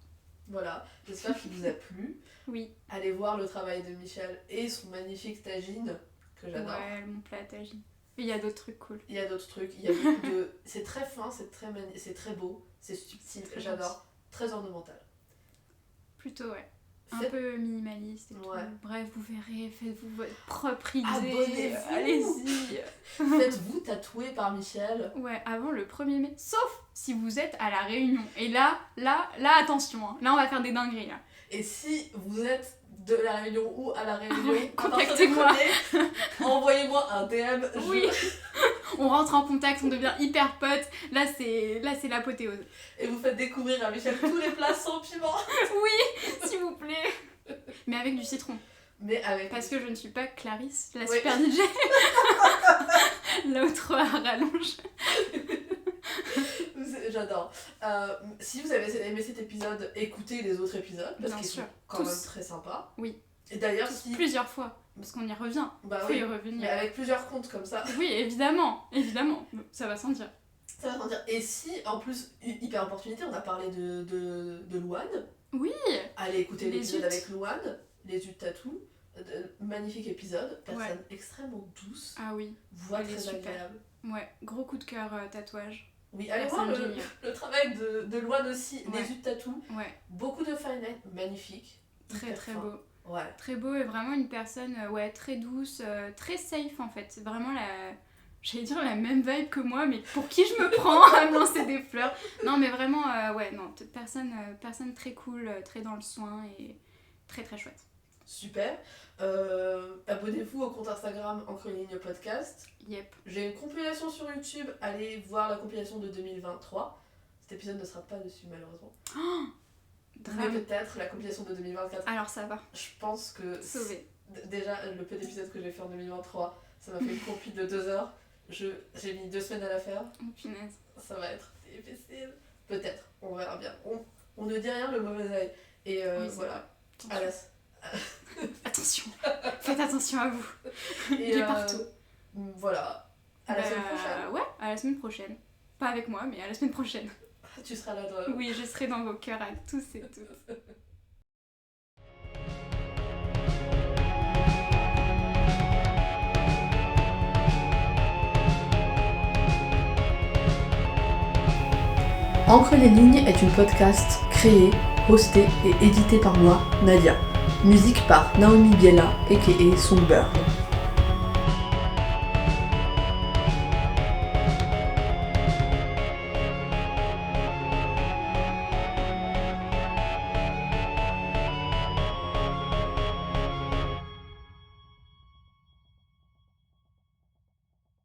Voilà, j'espère qu'il vous a plu. Oui. Allez voir le travail de Michel et son magnifique tagine que j'adore. Ouais, mon plat à tagine. Il y a d'autres trucs cool. Il y a d'autres trucs, il y a beaucoup de. C'est très fin, c'est très beau, c'est subtil, C'est très j'adore. Très ornemental. Plutôt, ouais. Un Faites- peu minimaliste et Ouais. tout. Bref, vous verrez, faites-vous votre propre idée. Abonnez-vous. Allez-y. Faites-vous tatouer par Michel. Ouais, avant le 1er mai. Sauf si vous êtes à la Réunion. Et là, attention. Hein. Là, on va faire des dingueries. Là. Et si vous êtes de la Réunion ou à la Réunion, Ouais, à partir du contactez-moi. 1er, envoyez-moi un DM. Oui. On rentre en contact, on devient hyper potes. Là, c'est l'apothéose. Et vous faites découvrir à Michel tous les plats sans piment. Oui, s'il vous plaît. Mais avec du citron. Mais avec. Parce que je ne suis pas Clarisse, la Oui. super DJ. L'autre à rallonge. J'adore. Si vous avez aimé cet épisode, écoutez les autres épisodes parce Bien qu'ils sûr. sont quand Tous. même très sympas. Oui. Et d'ailleurs, si. Plusieurs fois. Parce qu'on y revient. Bah Faut y oui. revenir. Mais avec plusieurs comptes comme ça, Oui, évidemment. Ça va sans dire. ça va sans dire. Et si, en plus, hyper opportunité, on a parlé de Louane. Oui. Allez écouter Les l'épisode Utes. avec Louane, les Utes Tatou. Magnifique épisode, personne Ouais. extrêmement douce, Ah oui. voix Elle est très super. agréable. Ouais, gros coup de cœur tatouage. Oui, allez voir Personne géniale. le travail de Louane aussi, Ouais. les Utes Tatou. Ouais, Beaucoup de fine line, magnifique. très hyper très fin. beau. Ouais. Très beau et vraiment une personne ouais, très douce, très safe en fait. C'est vraiment j'allais dire la même vibe que moi, mais pour qui je me prends à me lancer des fleurs? Non, mais vraiment, ouais, non, personne très cool, très dans le soin et très très chouette. Super. Abonnez-vous au compte Instagram Encre Ligne Podcast. Yep. J'ai une compilation sur YouTube, allez voir la compilation de 2023. Cet épisode ne sera pas dessus malheureusement. Mais Drame. peut-être la compilation de 2024. Alors ça va, Je pense que sauvé. déjà le peu d'épisodes que j'ai fait en 2023, ça m'a fait une compil de 2 heures. J'ai mis 2 semaines à la faire. Oh punaise. Ça va être difficile. Peut-être, on verra bien. On ne dit rien le mauvais œil. Et Oui, c'est voilà. vrai. À la- Attention, faites attention à vous. Et, Il est partout. Voilà. À la semaine prochaine. Ouais, à la semaine prochaine. Pas avec moi, mais à la semaine prochaine. Tu seras là dans... Oui, je serai dans vos cœurs à tous et toutes. Encre les lignes est une podcast créée, hostée et éditée par moi, Nadia. Musique par Naomi Biella, a.k.a. Songbird.